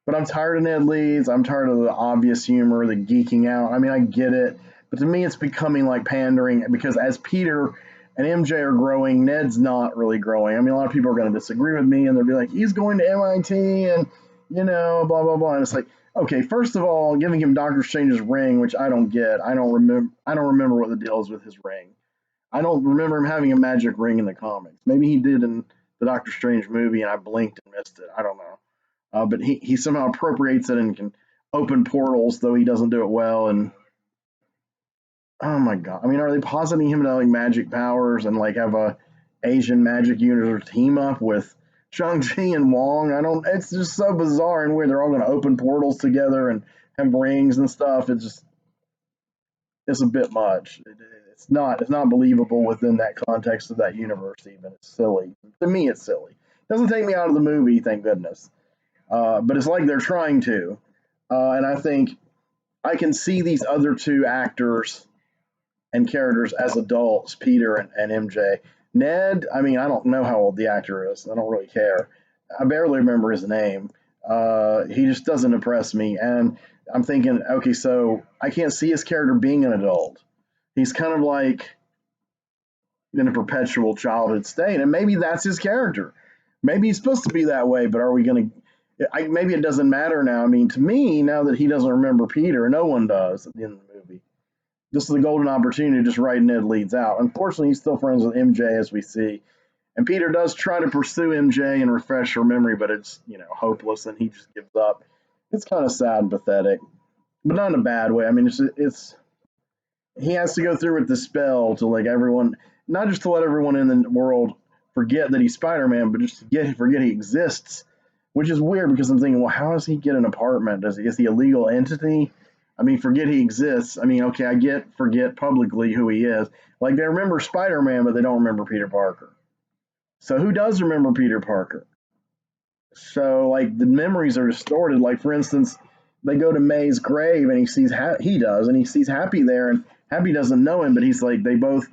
But I'm tired of Ned Leeds. I'm tired of the obvious humor, the geeking out. I mean, I get it, but to me, it's becoming like pandering because as Peter and MJ are growing, Ned's not really growing. I mean, a lot of people are going to disagree with me, and they'll be like, "He's going to MIT," and blah blah blah. And it's like, okay, first of all, giving him Doctor Strange's ring, which I don't get. I don't remember what the deal is with his ring. I don't remember him having a magic ring in the comics. Maybe he did in the Doctor Strange movie, and I blinked and missed it. I don't know. But he somehow appropriates it and can open portals, though he doesn't do it well. And oh my god, I mean, are they positing him to like magic powers and like have a Asian magic universe team up with Shang-Chi and Wong? It's just so bizarre and weird. They're all going to open portals together and have rings and stuff. It's a bit much. It's not believable within that context of that universe. Even it's silly to me. It's silly. It doesn't take me out of the movie, thank goodness. But it's like they're trying to, and I think I can see these other two actors and characters as adults, Peter and MJ. Ned, I mean, I don't know how old the actor is. I don't really care. I barely remember his name. He just doesn't impress me. And I'm thinking, okay, so I can't see his character being an adult. He's kind of like in a perpetual childhood state. And maybe that's his character. Maybe he's supposed to be that way, but are we going to... maybe it doesn't matter now. I mean, to me, now that he doesn't remember Peter, no one does at the end of the movie. This is a golden opportunity to just write Ned Leeds out. Unfortunately, he's still friends with MJ, as we see. And Peter does try to pursue MJ and refresh her memory, but it's, hopeless, and he just gives up. It's kind of sad and pathetic, but not in a bad way. I mean, it's he has to go through with the spell to like everyone, not just to let everyone in the world forget that he's Spider-Man, but just to forget he exists, which is weird because I'm thinking, well, how does he get an apartment? Is he a legal entity? I mean, forget he exists. I mean, okay, forget publicly who he is. Like, they remember Spider-Man, but they don't remember Peter Parker. So who does remember Peter Parker? So, like, the memories are distorted. Like, for instance, they go to May's grave and he sees he sees Happy there, and Happy doesn't know him, but he's like they both,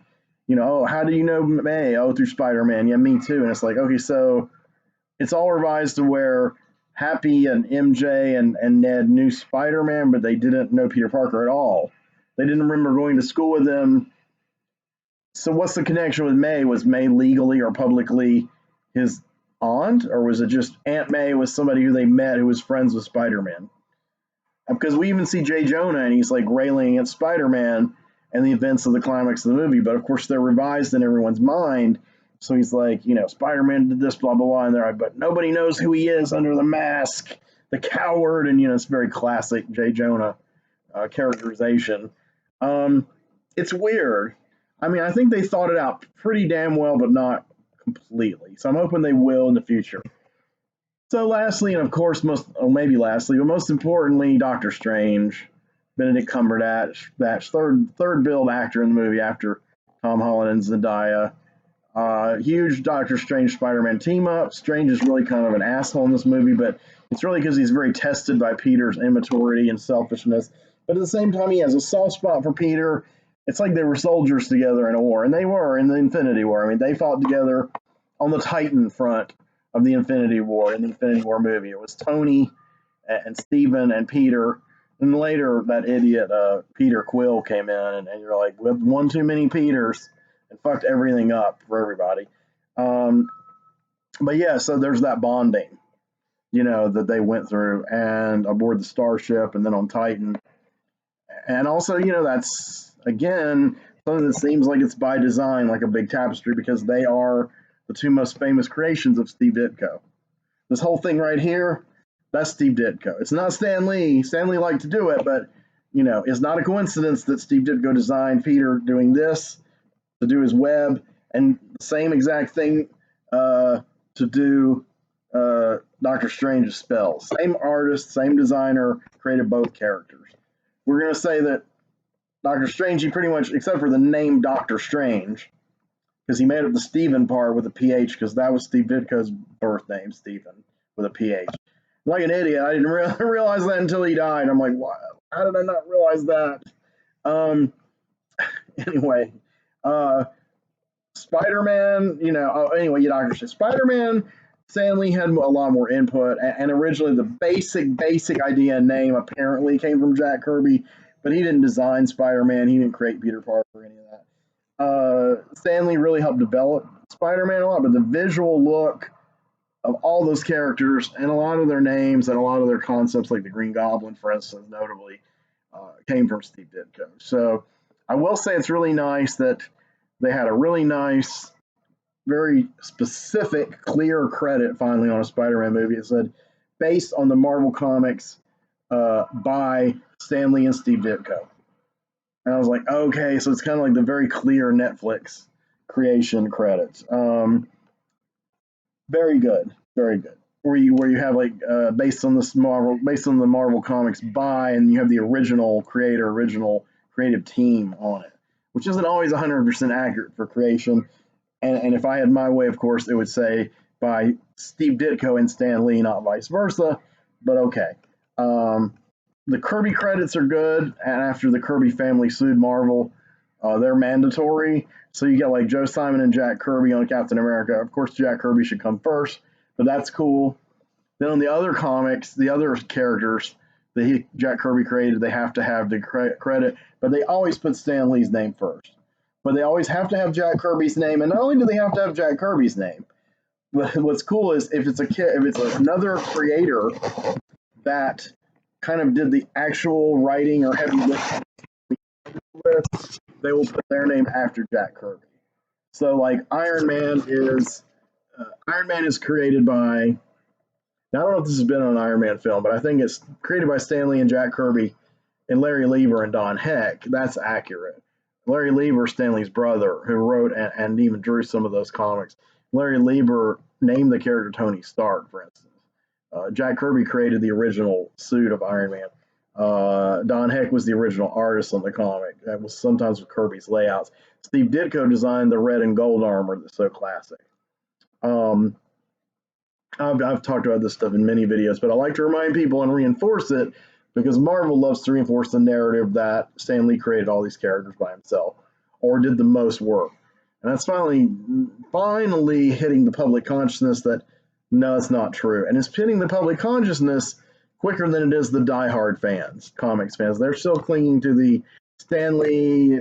oh, how do you know May? Oh, through Spider-Man. Yeah, me too. And it's like, okay, so it's all revised to where Happy and MJ and Ned knew Spider-Man, but they didn't know Peter Parker at all. They didn't remember going to school with him. So what's the connection with May? Was May legally or publicly his aunt, or was it just Aunt May was somebody who they met who was friends with Spider-Man? Because we even see Jay Jonah and he's like railing at Spider-Man and the events of the climax of the movie, but of course they're revised in everyone's mind. So he's like, Spider-Man did this, blah, blah, blah, and they're like, but nobody knows who he is under the mask, the coward, and it's very classic Jay Jonah characterization. It's weird. I mean, I think they thought it out pretty damn well, but not completely. So I'm hoping they will in the future. So lastly, and of course, most importantly, Doctor Strange, Benedict Cumberbatch, third billed actor in the movie after Tom Holland and Zendaya. Huge Doctor Strange Spider-Man team up. Strange is really kind of an asshole in this movie, but it's really because he's very tested by Peter's immaturity and selfishness. But at the same time, he has a soft spot for Peter. It's like they were soldiers together in a war, and they were in the Infinity War. I mean, they fought together on the Titan front of the Infinity War in the Infinity War movie. It was Tony and Stephen and Peter. And later, that idiot Peter Quill came in, and you're like, we have one too many Peters and fucked everything up for everybody. But yeah, so there's that bonding, that they went through and aboard the starship and then on Titan. And also, that's, again, something that seems like it's by design, like a big tapestry, because they are the two most famous creations of Steve Ditko. This whole thing right here, that's Steve Ditko. It's not Stan Lee. Stan Lee liked to do it, but, it's not a coincidence that Steve Ditko designed Peter doing this to do his web, and the same exact thing to do Doctor Strange's spells. Same artist, same designer, created both characters. We're going to say that Doctor Strange, he pretty much, except for the name Doctor Strange, because he made up the Stephen part with a PH, because that was Steve Ditko's birth name, Stephen, with a PH. Like an idiot, I didn't realize that until he died. I'm like, what? How did I not realize that? Anyway, Spider-Man, Doctor Strange. Spider-Man, Stan Lee had a lot more input, and originally the basic idea and name apparently came from Jack Kirby, but he didn't design Spider-Man. He didn't create Peter Parker or any of that. Stan Lee really helped develop Spider-Man a lot, but the visual look of all those characters and a lot of their names and a lot of their concepts, like the Green Goblin, for instance, notably, came from Steve Ditko. So I will say it's really nice that they had a really nice, very specific, clear credit finally on a Spider-Man movie. It said, based on the Marvel Comics by Stan Lee and Steve Ditko. And I was like, okay, so it's kind of like the very clear Netflix creation credits. Very good, very good. Where you have like based on the Marvel Comics by, and you have the original creator, original creative team on it, which isn't always 100% accurate for creation. And if I had my way, of course, it would say by Steve Ditko and Stan Lee, not vice versa. But okay. The Kirby credits are good, and after the Kirby family sued Marvel, they're mandatory. So you get like Joe Simon and Jack Kirby on Captain America. Of course, Jack Kirby should come first, but that's cool. Then on the other comics, the other characters that Jack Kirby created, they have to have the credit, but they always put Stan Lee's name first. But they always have to have Jack Kirby's name, and not only do they have to have Jack Kirby's name, but what's cool is if it's another creator that kind of did the actual writing or heavy lifting, they will put their name after Jack Kirby. So like Iron Man is created by, now I don't know if this has been on an Iron Man film, but I think it's created by Stan Lee and Jack Kirby and Larry Lieber and Don Heck. That's accurate. Larry Lieber, Stan Lee's brother, who wrote and even drew some of those comics. Larry Lieber named the character Tony Stark, for instance. Jack Kirby created the original suit of Iron Man. Don Heck was the original artist on the comic. That was sometimes with Kirby's layouts. Steve Ditko designed the red and gold armor that's so classic. I've talked about this stuff in many videos, but I like to remind people and reinforce it because Marvel loves to reinforce the narrative that Stan Lee created all these characters by himself or did the most work. And that's finally hitting the public consciousness that no, it's not true. And it's hitting the public consciousness quicker than it is the diehard fans, comics fans. They're still clinging to the Stan Lee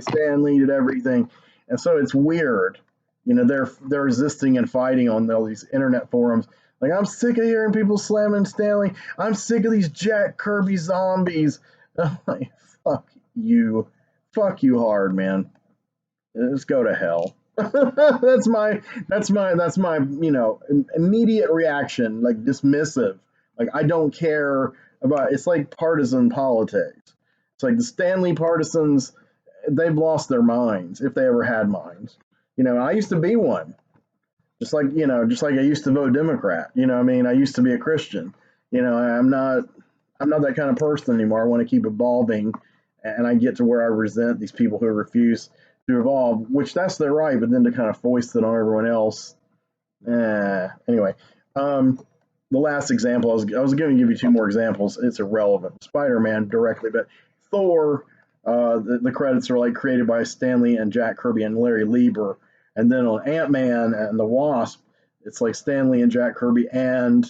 did everything. And so it's weird. You know, they're resisting and fighting on all these internet forums. Like, I'm sick of hearing people slamming Stan Lee. I'm sick of these Jack Kirby zombies. I'm like, fuck you. Fuck you hard, man. Just go to hell. that's my immediate reaction, like dismissive. Like, I don't care about, it's like partisan politics. It's like the Stan Lee partisans, they've lost their minds, if they ever had minds. You know, I used to be one. Just like I used to vote Democrat. You know, I mean, I used to be a Christian. You know, I'm not that kind of person anymore. I want to keep evolving, and I get to where I resent these people who refuse to evolve, which that's their right, but then to kind of foist it on everyone else. Anyway, the last example, I was going to give you two more examples. It's irrelevant. Spider-Man directly, but Thor, the credits are like created by Stan Lee and Jack Kirby and Larry Lieber. And then on Ant-Man and the Wasp, it's like Stan Lee and Jack Kirby, and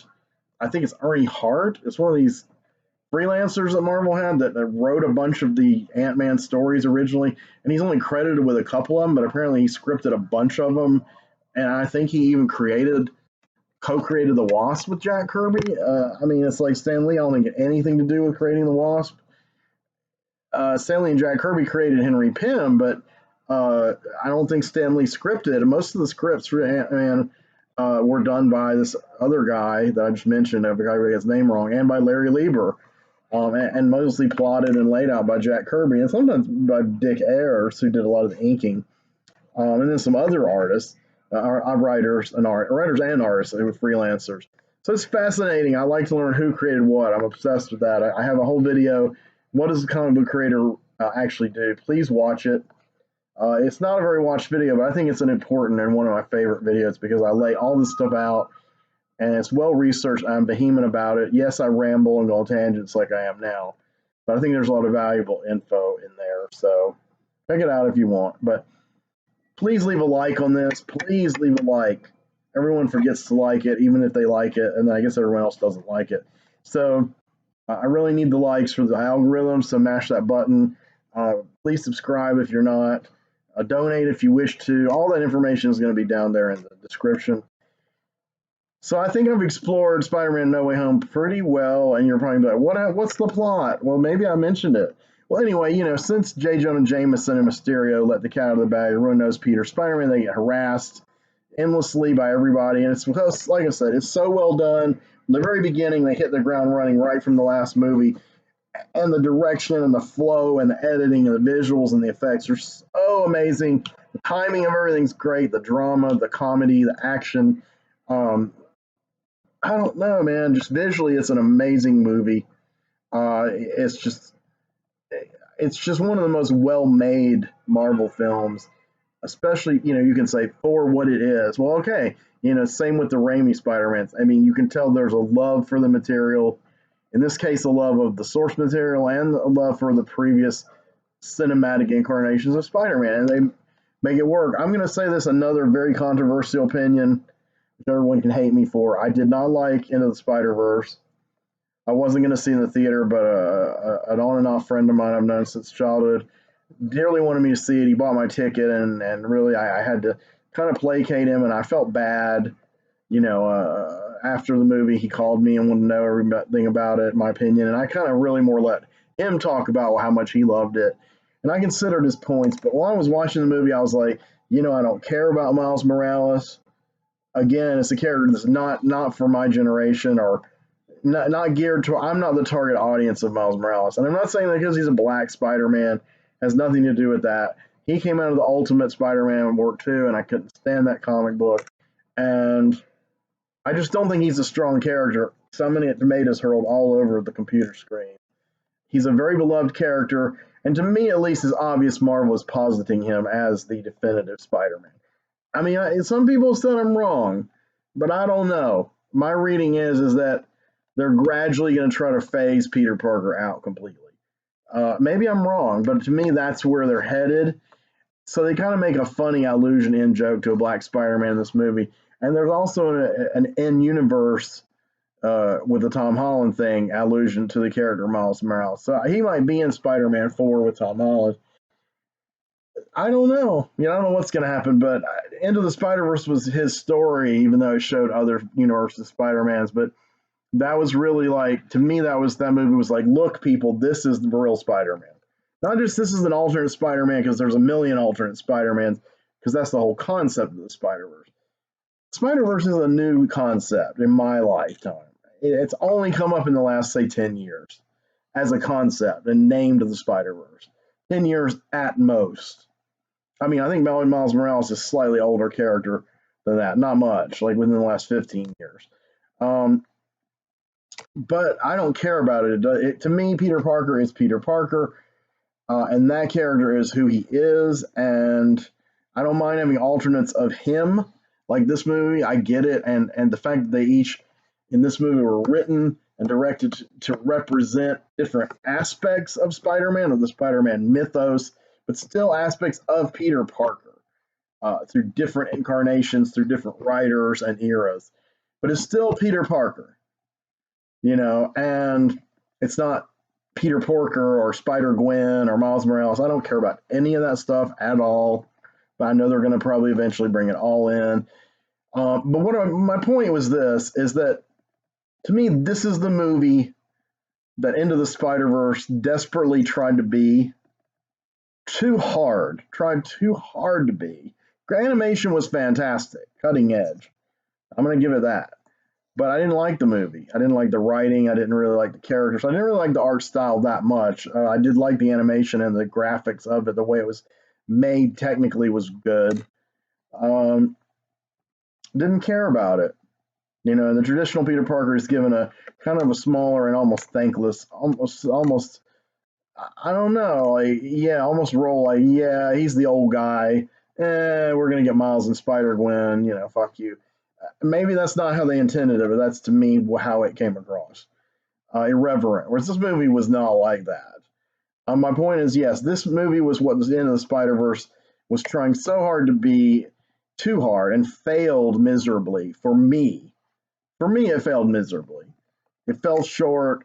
I think it's Ernie Hart. It's one of these freelancers that Marvel had that wrote a bunch of the Ant-Man stories originally, and he's only credited with a couple of them, but apparently he scripted a bunch of them, and I think he even co-created the Wasp with Jack Kirby. I mean, it's like Stan Lee, I don't think had anything to do with creating the Wasp. Stan Lee and Jack Kirby created Henry Pym, but I don't think Stan Lee scripted. Most of the scripts for Ant-Man were done by this other guy that I just mentioned, if I got his name wrong, and by Larry Lieber, and mostly plotted and laid out by Jack Kirby, and sometimes by Dick Ayers, who did a lot of the inking, and then some other artists, writers and artists who were freelancers. So it's fascinating. I like to learn who created what. I'm obsessed with that. I have a whole video. What does a comic book creator actually do? Please watch it. It's not a very watched video, but I think it's an important and one of my favorite videos because I lay all this stuff out, and it's well researched. I'm vehement about it. Yes, I ramble and go on tangents like I am now, but I think there's a lot of valuable info in there. So check it out if you want. But please leave a like on this. Please leave a like. Everyone forgets to like it, even if they like it, and then I guess everyone else doesn't like it. So I really need the likes for the algorithm, so mash that button. Please subscribe if you're not. Donate if you wish to. All that information is going to be down there in the description. So I think I've explored Spider-Man No Way Home pretty well, and you're probably like, what's the plot? Well, maybe I mentioned it. Well, anyway, since J. Jonah Jameson and Mysterio let the cat out of the bag, everyone knows Peter Spider-Man, they get harassed endlessly by everybody, and it's because, like I said, it's so well done. From the very beginning, they hit the ground running right from the last movie. And the direction and the flow and the editing and the visuals and the effects are so amazing. The timing of everything's great. The drama, the comedy, the action. I don't know, man. Just visually, it's an amazing movie. It's just one of the most well-made Marvel films. Especially, you can say for what it is. Well, okay. Same with the Raimi Spider-Man. I mean, you can tell there's a love for the material. In this case, a love of the source material and a love for the previous cinematic incarnations of Spider-Man, and they make it work. I'm going to say this, another very controversial opinion, which everyone can hate me for. I did not like Into the Spider-Verse. I wasn't going to see it in the theater, but an on and off friend of mine I've known since childhood dearly wanted me to see it. He bought my ticket, and really I had to kind of placate him, and I felt bad. After the movie, he called me and wanted to know everything about it, my opinion, and I kind of really more let him talk about how much he loved it. And I considered his points, but while I was watching the movie, I was like, I don't care about Miles Morales. Again, it's a character that's not for my generation, or not geared to. I'm not the target audience of Miles Morales, and I'm not saying that because he's a black Spider-Man has nothing to do with that. He came out of the Ultimate Spider-Man work too, and I couldn't stand that comic book, and I just don't think he's a strong character. So many tomatoes hurled all over the computer screen. He's a very beloved character, and to me at least, it's obvious Marvel is positing him as the definitive Spider-Man. I mean, some people said I'm wrong, but I don't know. My reading is that they're gradually going to try to phase Peter Parker out completely. Maybe I'm wrong, but to me, that's where they're headed. So they kind of make a funny allusion in joke to a Black Spider-Man in this movie. And there's also an in-universe with the Tom Holland thing allusion to the character Miles Morales. So he might be in Spider-Man 4 with Tom Holland. I don't know. I don't know what's going to happen, but Into the Spider-Verse was his story, even though it showed other universes Spider-Mans. But that was really like, to me, that movie was like, look, people, this is the real Spider-Man. Not just this is an alternate Spider-Man because there's a million alternate Spider-Mans, because that's the whole concept of the Spider-Verse. Spider-Verse is a new concept in my lifetime. It's only come up in the last, say, 10 years as a concept and named the Spider-Verse. 10 years at most. I mean, I think Miles Morales is a slightly older character than that. Not much, like within the last 15 years. But I don't care about it. To me, Peter Parker is Peter Parker. And that character is who he is, and I don't mind having alternates of him, like this movie. I get it, and the fact that they each in this movie were written and directed to represent different aspects of Spider-Man, or the Spider-Man mythos, but still aspects of Peter Parker through different incarnations, through different writers and eras. But it's still Peter Parker, and it's not Peter Porker or Spider-Gwen or Miles Morales. I don't care about any of that stuff at all, but I know they're going to probably eventually bring it all in. But my point was this, is that to me, this is the movie that Into the Spider-Verse desperately tried to be tried too hard to be. The animation was fantastic, cutting edge. I'm going to give it that. But I didn't like the movie. I didn't like the writing. I didn't really like the characters. I didn't really like the art style that much. I did like the animation and the graphics of it. The way it was made technically was good. Didn't care about it. The traditional Peter Parker is given a kind of a smaller and almost thankless, almost, I don't know, almost role like, yeah, he's the old guy. We're going to get Miles and Spider-Gwen, fuck you. Maybe that's not how they intended it, but that's to me how it came across. Irreverent. Whereas this movie was not like that. My point is, yes, this movie was what the end of the Spider-Verse was trying so hard to be too hard and failed miserably for me. For me, it failed miserably. It fell short.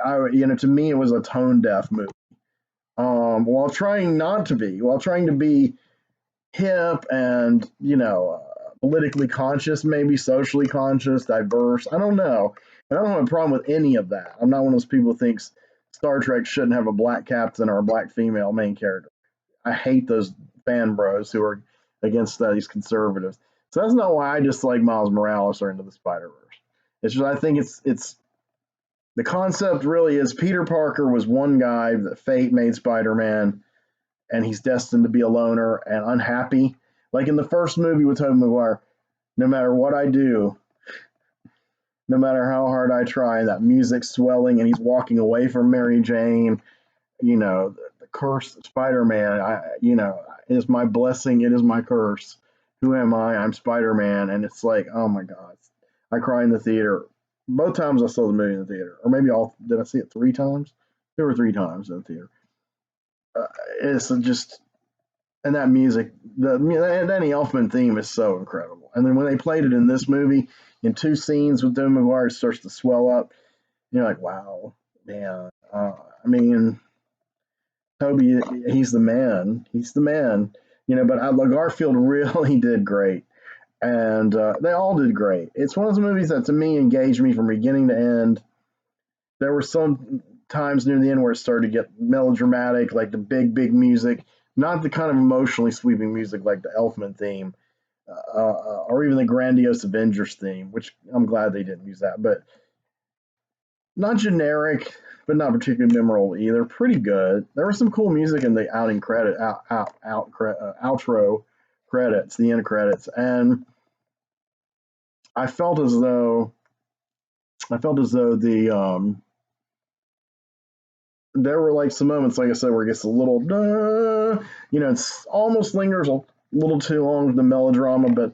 To me, it was a tone-deaf movie. While trying to be hip and, politically conscious, maybe socially conscious, diverse. I don't know. And I don't have a problem with any of that. I'm not one of those people who thinks Star Trek shouldn't have a black captain or a black female main character. I hate those fan bros who are against these conservatives. So that's not why I dislike Miles Morales or Into the Spider-Verse. It's just I think it's the concept really is Peter Parker was one guy that fate made Spider-Man, and he's destined to be a loner and unhappy. Like in the first movie with Tobey Maguire, no matter what I do, no matter how hard I try, that music's swelling and he's walking away from Mary Jane, the curse of Spider-Man, it is my blessing, it is my curse. Who am I? I'm Spider-Man. And it's like, oh my God. I cry in the theater. Both times I saw the movie in the theater. Or maybe did I see it 3 times? There were 3 times in the theater. It's just... And that music, the Danny Elfman theme is so incredible. And then when they played it in this movie, in 2 scenes with Tobey Maguire, it starts to swell up. You're like, wow, man. Toby, he's the man. He's the man. But Garfield really did great. And they all did great. It's one of those movies that, to me, engaged me from beginning to end. There were some times near the end where it started to get melodramatic, like the big, big music. Not the kind of emotionally sweeping music like the Elfman theme or even the grandiose Avengers theme, which I'm glad they didn't use that. But not generic, but not particularly memorable either. Pretty good. There was some cool music in the outro credits, the end credits, and I felt as though there were like some moments, like I said, where it gets a little, it's almost lingers a little too long with the melodrama, but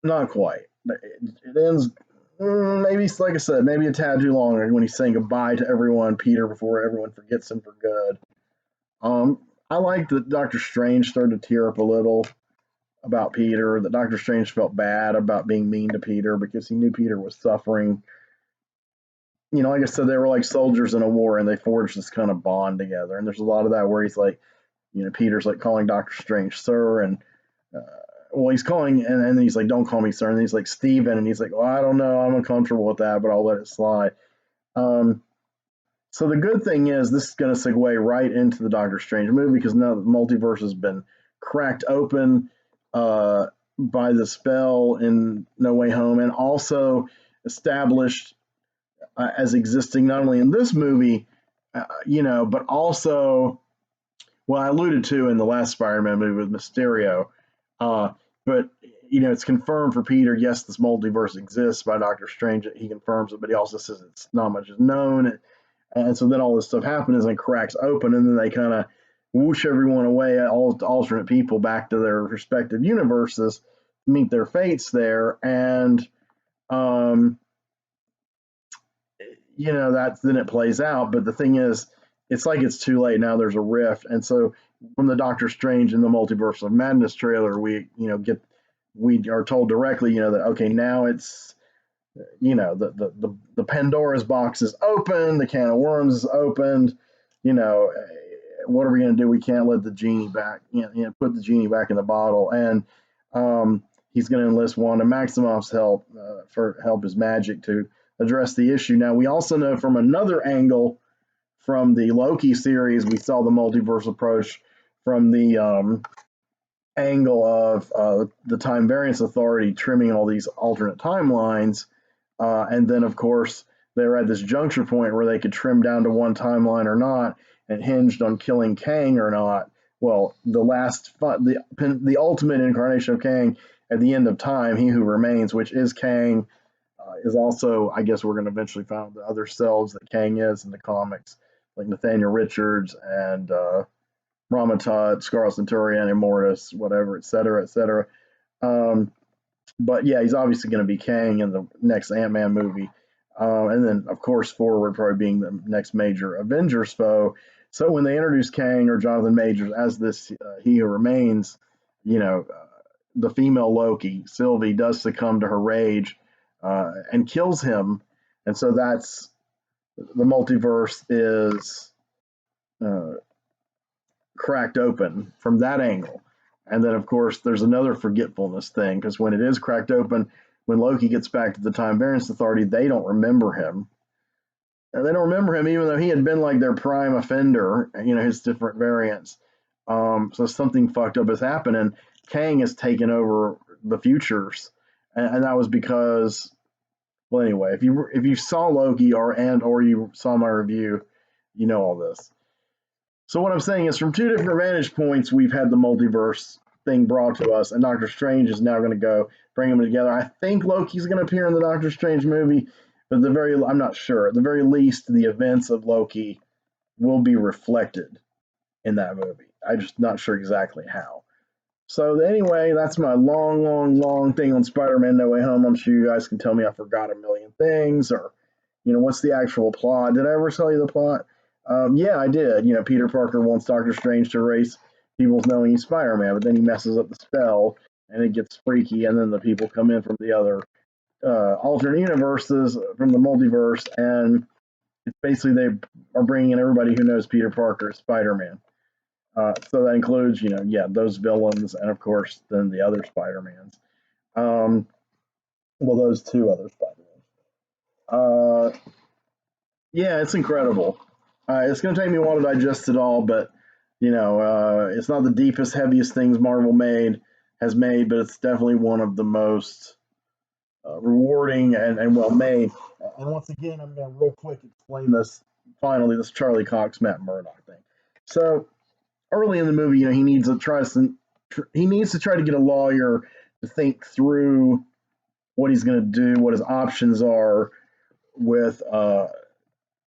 not quite. It ends maybe, like I said, maybe a tad too long when he's saying goodbye to everyone, Peter, before everyone forgets him for good. I like that Doctor Strange started to tear up a little about Peter, that Doctor Strange felt bad about being mean to Peter because he knew Peter was suffering. Like I said, they were like soldiers in a war and they forged this kind of bond together. And there's a lot of that where he's like, Peter's like calling Doctor Strange sir, and uh, well, he's calling, and then he's like, don't call me sir. And he's like, Steven, and he's like, well, I don't know, I'm uncomfortable with that, but I'll let it slide. Um, so the good thing is this is going to segue right into the Doctor Strange movie because now the multiverse has been cracked open by the spell in No Way Home, and also established as existing not only in this movie, but also, well, I alluded to in the last Spider-Man movie with Mysterio, but it's confirmed for Peter. Yes, this multiverse exists by Doctor Strange. He confirms it, but he also says it's not much is known, and so then all this stuff happens and cracks open, and then they kind of whoosh everyone away, all alternate people back to their respective universes, meet their fates there, and then it plays out. But the thing is, it's like it's too late now. There's a rift, and so from the Doctor Strange in the Multiverse of Madness trailer, we are told directly, that okay, now it's the Pandora's box is open, the can of worms is opened. What are we going to do? We can't let the genie back. Put the genie back in the bottle, and he's going to enlist Wanda Maximoff's help for help his magic to address the issue. Now, we also know from another angle from the Loki series, we saw the multiverse approach from the angle of the Time Variance Authority trimming all these alternate timelines. And then, of course, they were at this juncture point where they could trim down to one timeline or not, and hinged on killing Kang or not. Well, the ultimate incarnation of Kang at the end of time, He Who Remains, which is Kang, is also, I guess we're going to eventually find the other selves that Kang is in the comics, like Nathaniel Richards and Ramatut, Scarlet Centurion, Immortus, whatever, et cetera, et cetera. But yeah, he's obviously going to be Kang in the next Ant-Man movie. And then, of course, forward probably being the next major Avengers foe. So when they introduce Kang or Jonathan Majors as this He Who Remains, the female Loki, Sylvie, does succumb to her rage and kills him. And so that's the multiverse is cracked open from that angle. And then, of course, there's another forgetfulness thing, because when it is cracked open, when Loki gets back to the Time Variance Authority, they don't remember him. And they don't remember him, even though he had been like their prime offender, his different variants. So something fucked up has happened, and Kang has taken over the futures. And that was because, well, anyway, if you saw Loki or you saw my review, you know all this. So what I'm saying is, from two different vantage points, we've had the multiverse thing brought to us, and Doctor Strange is now going to go bring them together. I think Loki's going to appear in the Doctor Strange movie, but I'm not sure. At the very least, the events of Loki will be reflected in that movie. I'm just not sure exactly how. So anyway, that's my long, long, long thing on Spider-Man No Way Home. I'm sure you guys can tell me I forgot a million things, or what's the actual plot? Did I ever tell you the plot? Yeah, I did. Peter Parker wants Doctor Strange to erase people's knowing he's Spider-Man, but then he messes up the spell, and it gets freaky, and then the people come in from the other alternate universes, from the multiverse, and it's basically they are bringing in everybody who knows Peter Parker as Spider-Man. So that includes, those villains, and of course, then the other Spider-Mans. Those two other Spider-Mans. Yeah, it's incredible. It's going to take me a while to digest it all, but it's not the deepest, heaviest things Marvel has made, but it's definitely one of the most rewarding and well made. And once again, I'm going to real quick explain this. Finally, this Charlie Cox, Matt Murdock thing. So early in the movie, he needs to try to get a lawyer to think through what he's going to do, what his options are with.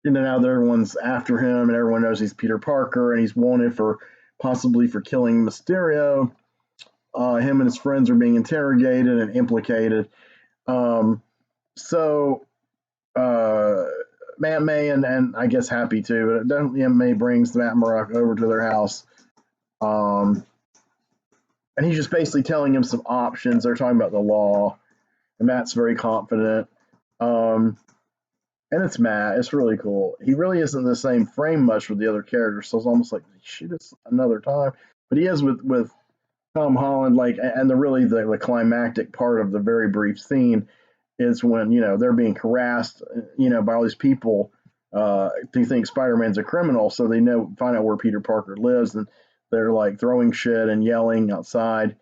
Now that everyone's after him and everyone knows he's Peter Parker and he's wanted possibly for killing Mysterio. Him and his friends are being interrogated and implicated. So So Aunt May and I guess Happy too, but definitely Aunt May brings Matt Murdock over to their house. Um, and he's just basically telling him some options. They're talking about the law, and Matt's very confident. Um, and it's Matt. It's really cool. He really isn't the same frame much with the other characters, so it's almost like shoot us another time. But he is with Tom Holland, like, and the climactic part of the very brief scene is when they're being harassed, by all these people who think Spider-Man's a criminal, so they find out where Peter Parker lives, and they're like throwing shit and yelling outside.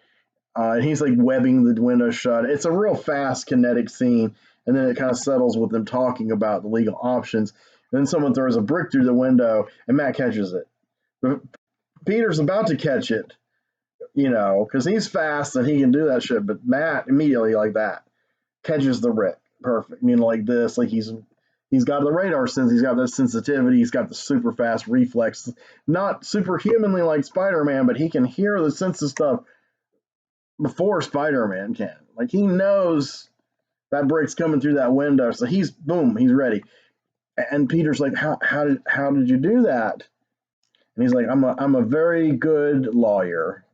And he's like webbing the window shut. It's a real fast, kinetic scene, and then it kind of settles with them talking about the legal options. And then someone throws a brick through the window, and Matt catches it. But Peter's about to catch it, because he's fast and he can do that shit. But Matt immediately like that catches the brick, perfect. Like this, like he's got the radar sense, he's got the sensitivity, he's got the super fast reflex, not superhumanly like Spider-Man, but he can hear the sense of stuff before Spider-Man can. Like he knows that brick's coming through that window, so he's ready. And Peter's like, how did you do that? And he's like, I'm a very good lawyer.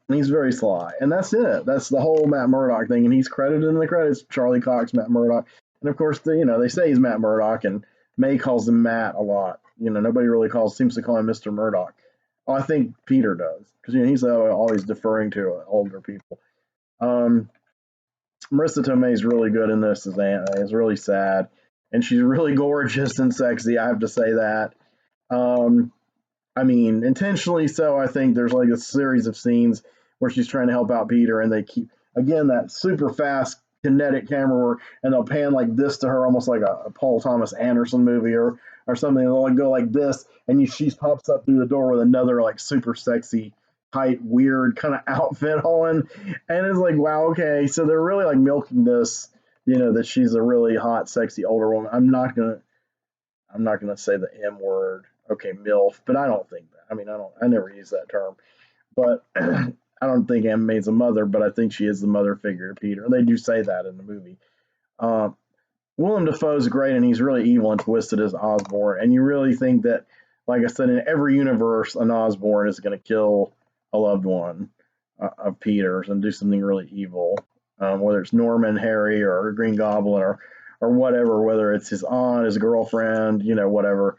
He's very sly, and that's it. That's the whole Matt Murdock thing, and he's credited in the credits. Charlie Cox, Matt Murdock, and of course, they say he's Matt Murdock, and May calls him Matt a lot. Nobody really seems to call him Mr. Murdock. Oh, I think Peter does, because he's always deferring to older people. Marissa Tomei is really good in this as Aunt May. It's really sad, and she's really gorgeous and sexy. I have to say that. I mean, intentionally so. I think there's like a series of scenes where she's trying to help out Peter, and they keep again that super fast kinetic camera work, and they'll pan like this to her, almost like a Paul Thomas Anderson movie or something. They'll like go like this, and she pops up through the door with another like super sexy, tight, weird kind of outfit on, and it's like, wow, okay, so they're really like milking this, that she's a really hot, sexy older woman. I'm not gonna say the M word. Okay, MILF, but I don't think that. I mean, I never use that term, but I don't think Aunt May's a mother, but I think she is the mother figure to Peter. They do say that in the movie. Willem Dafoe's great, and he's really evil and twisted as Osborn. And you really think that, like I said, in every universe, an Osborn is going to kill a loved one of Peter's and do something really evil, whether it's Norman, Harry, or Green Goblin, or whatever, whether it's his aunt, his girlfriend, whatever.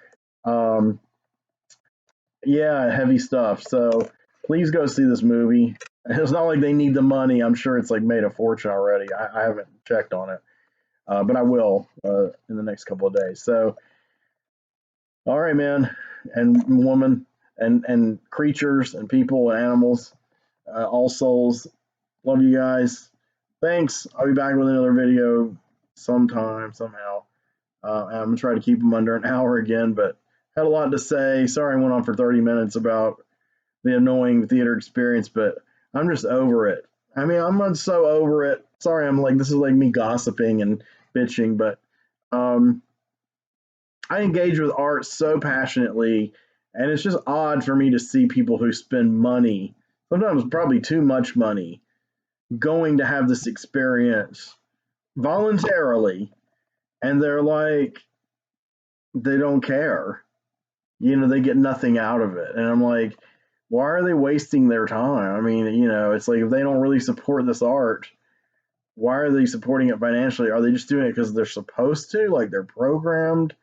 Yeah, heavy stuff. So please go see this movie. It's not like they need the money. I'm sure it's like made a fortune already. I haven't checked on it, but I will in the next couple of days. So, all right, man, and woman, and creatures, and people, and animals, all souls. Love you guys. Thanks. I'll be back with another video sometime, somehow. I'm gonna try to keep them under an hour again, but had a lot to say. Sorry I went on for 30 minutes about the annoying theater experience, but I'm just over it. I mean, I'm so over it. Sorry, this is like me gossiping and bitching, but I engage with art so passionately, and it's just odd for me to see people who spend money, sometimes probably too much money, going to have this experience voluntarily, and they're like, they don't care. They get nothing out of it. And I'm like, why are they wasting their time? I mean, it's like if they don't really support this art, why are they supporting it financially? Are they just doing it because they're supposed to, like they're programmed?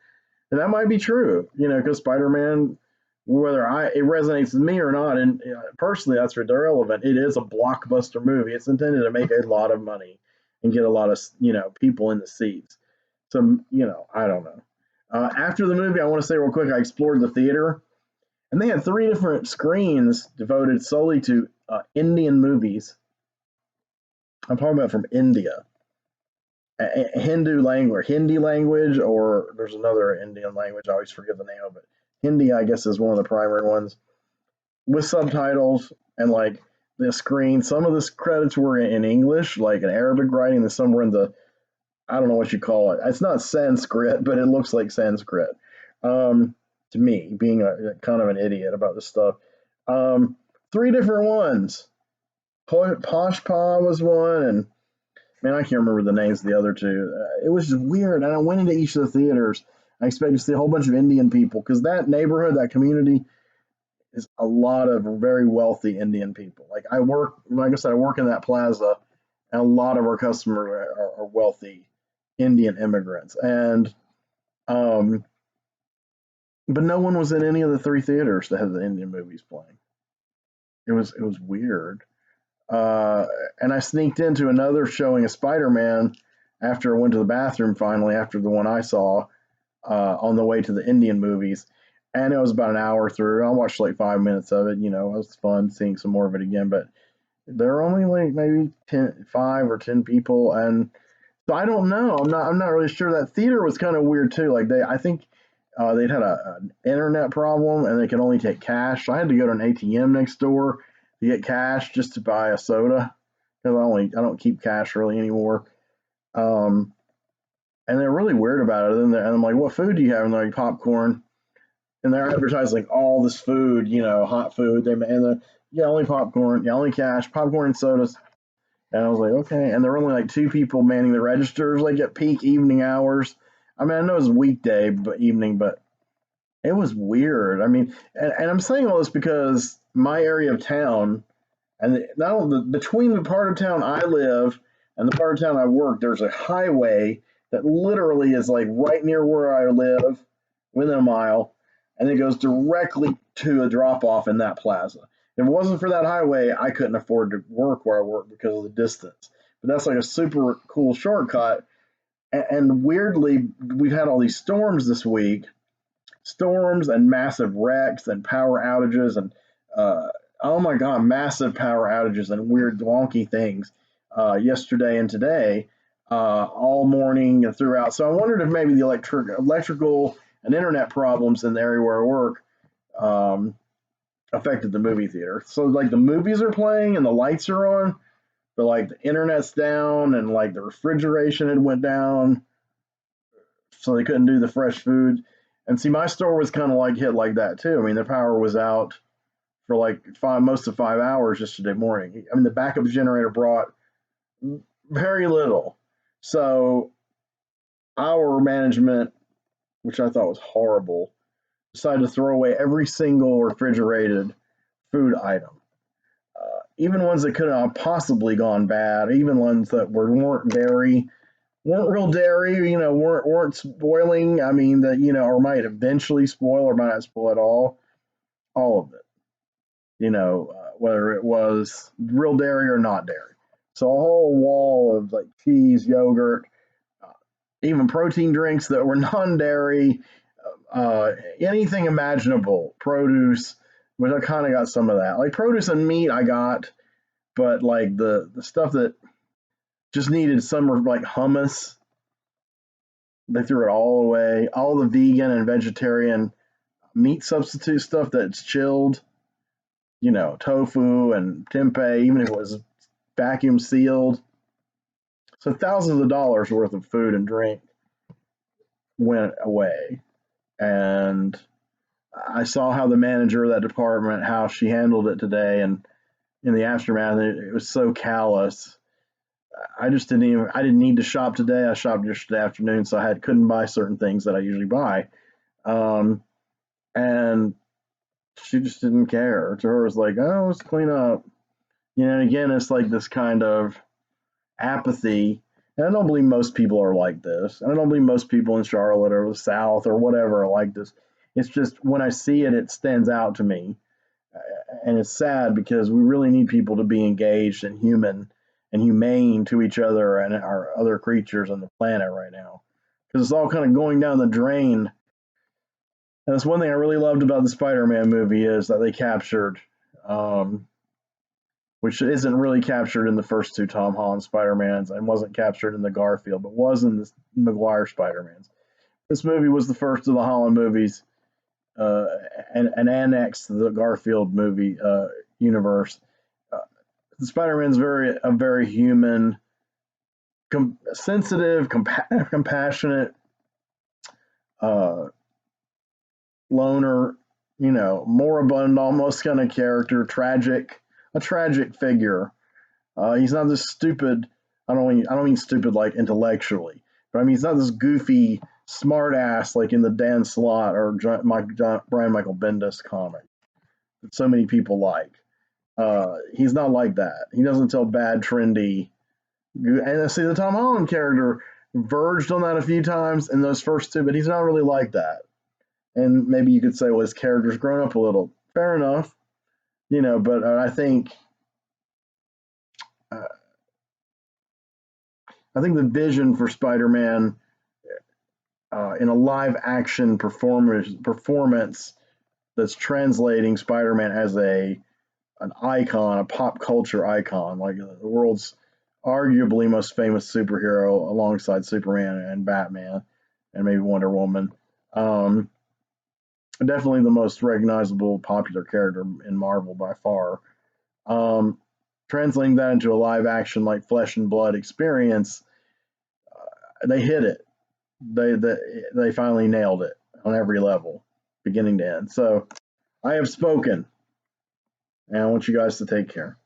And that might be true, because Spider-Man, whether it resonates with me or not, and personally, that's irrelevant. It is a blockbuster movie. It's intended to make a lot of money and get a lot of, people in the seats. So, I don't know. After the movie, I want to say real quick, I explored the theater, and they had 3 different screens devoted solely to Indian movies. I'm talking about from India. Hindi language, or there's another Indian language, I always forget the name of it. Hindi, I guess, is one of the primary ones, with subtitles and like the screen. Some of the credits were in English, like in Arabic writing, and some were in the, I don't know what you call it. It's not Sanskrit, but it looks like Sanskrit to me, being a kind of an idiot about this stuff. 3 different ones. Posh Pa was one, and Man, I can't remember the names of the other two. It was just weird. And I went into each of the theaters. I expected to see a whole bunch of Indian people because that neighborhood, that community, is a lot of very wealthy Indian people. Like I said, I work in that plaza, and a lot of our customers are wealthy Indian immigrants. And um, but no one was in any of the three theaters that had the Indian movies playing. It was weird. Uh, and I sneaked into another showing of Spider-Man after I went to the bathroom finally after the one I saw on the way to the Indian movies. And it was about an hour through. I watched like 5 minutes of it. It was fun seeing some more of it again. But there were only like maybe 5 or 10 people, and so I don't know. I'm not really sure. That theater was kind of weird too. Like I think they'd had an internet problem and they could only take cash. So I had to go to an ATM next door to get cash just to buy a soda because I don't keep cash really anymore. Um, and they're really weird about it. And I'm like, "What food do you have?" And they're like, "Popcorn." And they're advertising like all this food, hot food. Yeah, only popcorn, yeah, only cash, popcorn and sodas. And I was like, okay. And there were only like two people manning the registers, like at peak evening hours. I mean, I know it was weekday, but evening, but it was weird. I mean, and I'm saying all this because my area of town, and not only between the part of town I live and the part of town I work, there's a highway that literally is like right near where I live, within a mile, and it goes directly to a drop off in that plaza. If it wasn't for that highway, I couldn't afford to work where I work because of the distance. But that's like a super cool shortcut. And weirdly, we've had all these storms this week, storms and massive wrecks and power outages and oh my god, massive power outages and weird wonky things yesterday and today, all morning and throughout. So I wondered if maybe the electrical and internet problems in the area where I work um, affected the movie theater. So like the movies are playing and the lights are on, but like the internet's down and like the refrigeration had went down, so they couldn't do the fresh food. And see, my store was kind of like hit like that too. I mean, the power was out for like most of 5 hours yesterday morning. I mean, the backup generator brought very little. So our management, which I thought was horrible, decided to throw away every single refrigerated food item. Even ones that could have possibly gone bad, even ones that weren't dairy, weren't real dairy, weren't spoiling. I mean, that or might eventually spoil or might not spoil at all of it. Whether it was real dairy or not dairy. So a whole wall of like cheese, yogurt, even protein drinks that were non-dairy, anything imaginable, produce, which I kind of got some of that. Like produce and meat I got, but like the stuff that just needed some like hummus, they threw it all away. All the vegan and vegetarian meat substitute stuff that's chilled, tofu and tempeh, even if it was vacuum sealed. So thousands of dollars worth of food and drink went away. And I saw how the manager of that department, how she handled it today, and in the aftermath, it was so callous. I didn't need to shop today. I shopped yesterday afternoon, so couldn't buy certain things that I usually buy. Um, and she just didn't care. To her, it was like, oh, let's clean up. And again, it's like this kind of apathy. And I don't believe most people are like this. And I don't believe most people in Charlotte or the South or whatever are like this. It's just when I see it, it stands out to me. And it's sad because we really need people to be engaged and human and humane to each other and our other creatures on the planet right now. Because it's all kind of going down the drain. And that's one thing I really loved about the Spider-Man movie is that they captured, which isn't really captured in the first two Tom Holland Spider-Mans and wasn't captured in the Garfield, but was in the Maguire Spider-Mans. This movie was the first of the Holland movies uh, and annexed to the Garfield movie universe. Uh, Spider-Man's a very human, sensitive, compassionate, uh, loner, moribund almost kind of character, a tragic figure. He's not this stupid I don't mean stupid like intellectually, but I mean he's not this goofy smart ass like in the Dan Slott or Brian Michael Bendis comic that so many people like. He's not like that. He doesn't tell bad, trendy. And I see the Tom Holland character verged on that a few times in those first two, but he's not really like that. And maybe you could say, well, his character's grown up a little. Fair enough, But uh, I think the vision for Spider-Man in a live action performance that's translating Spider-Man as an icon, a pop culture icon, like the world's arguably most famous superhero alongside Superman and Batman and maybe Wonder Woman. Definitely the most recognizable popular character in Marvel by far. Translating that into a live action like flesh and blood experience, they hit it. They finally nailed it on every level, beginning to end. So I have spoken, and I want you guys to take care.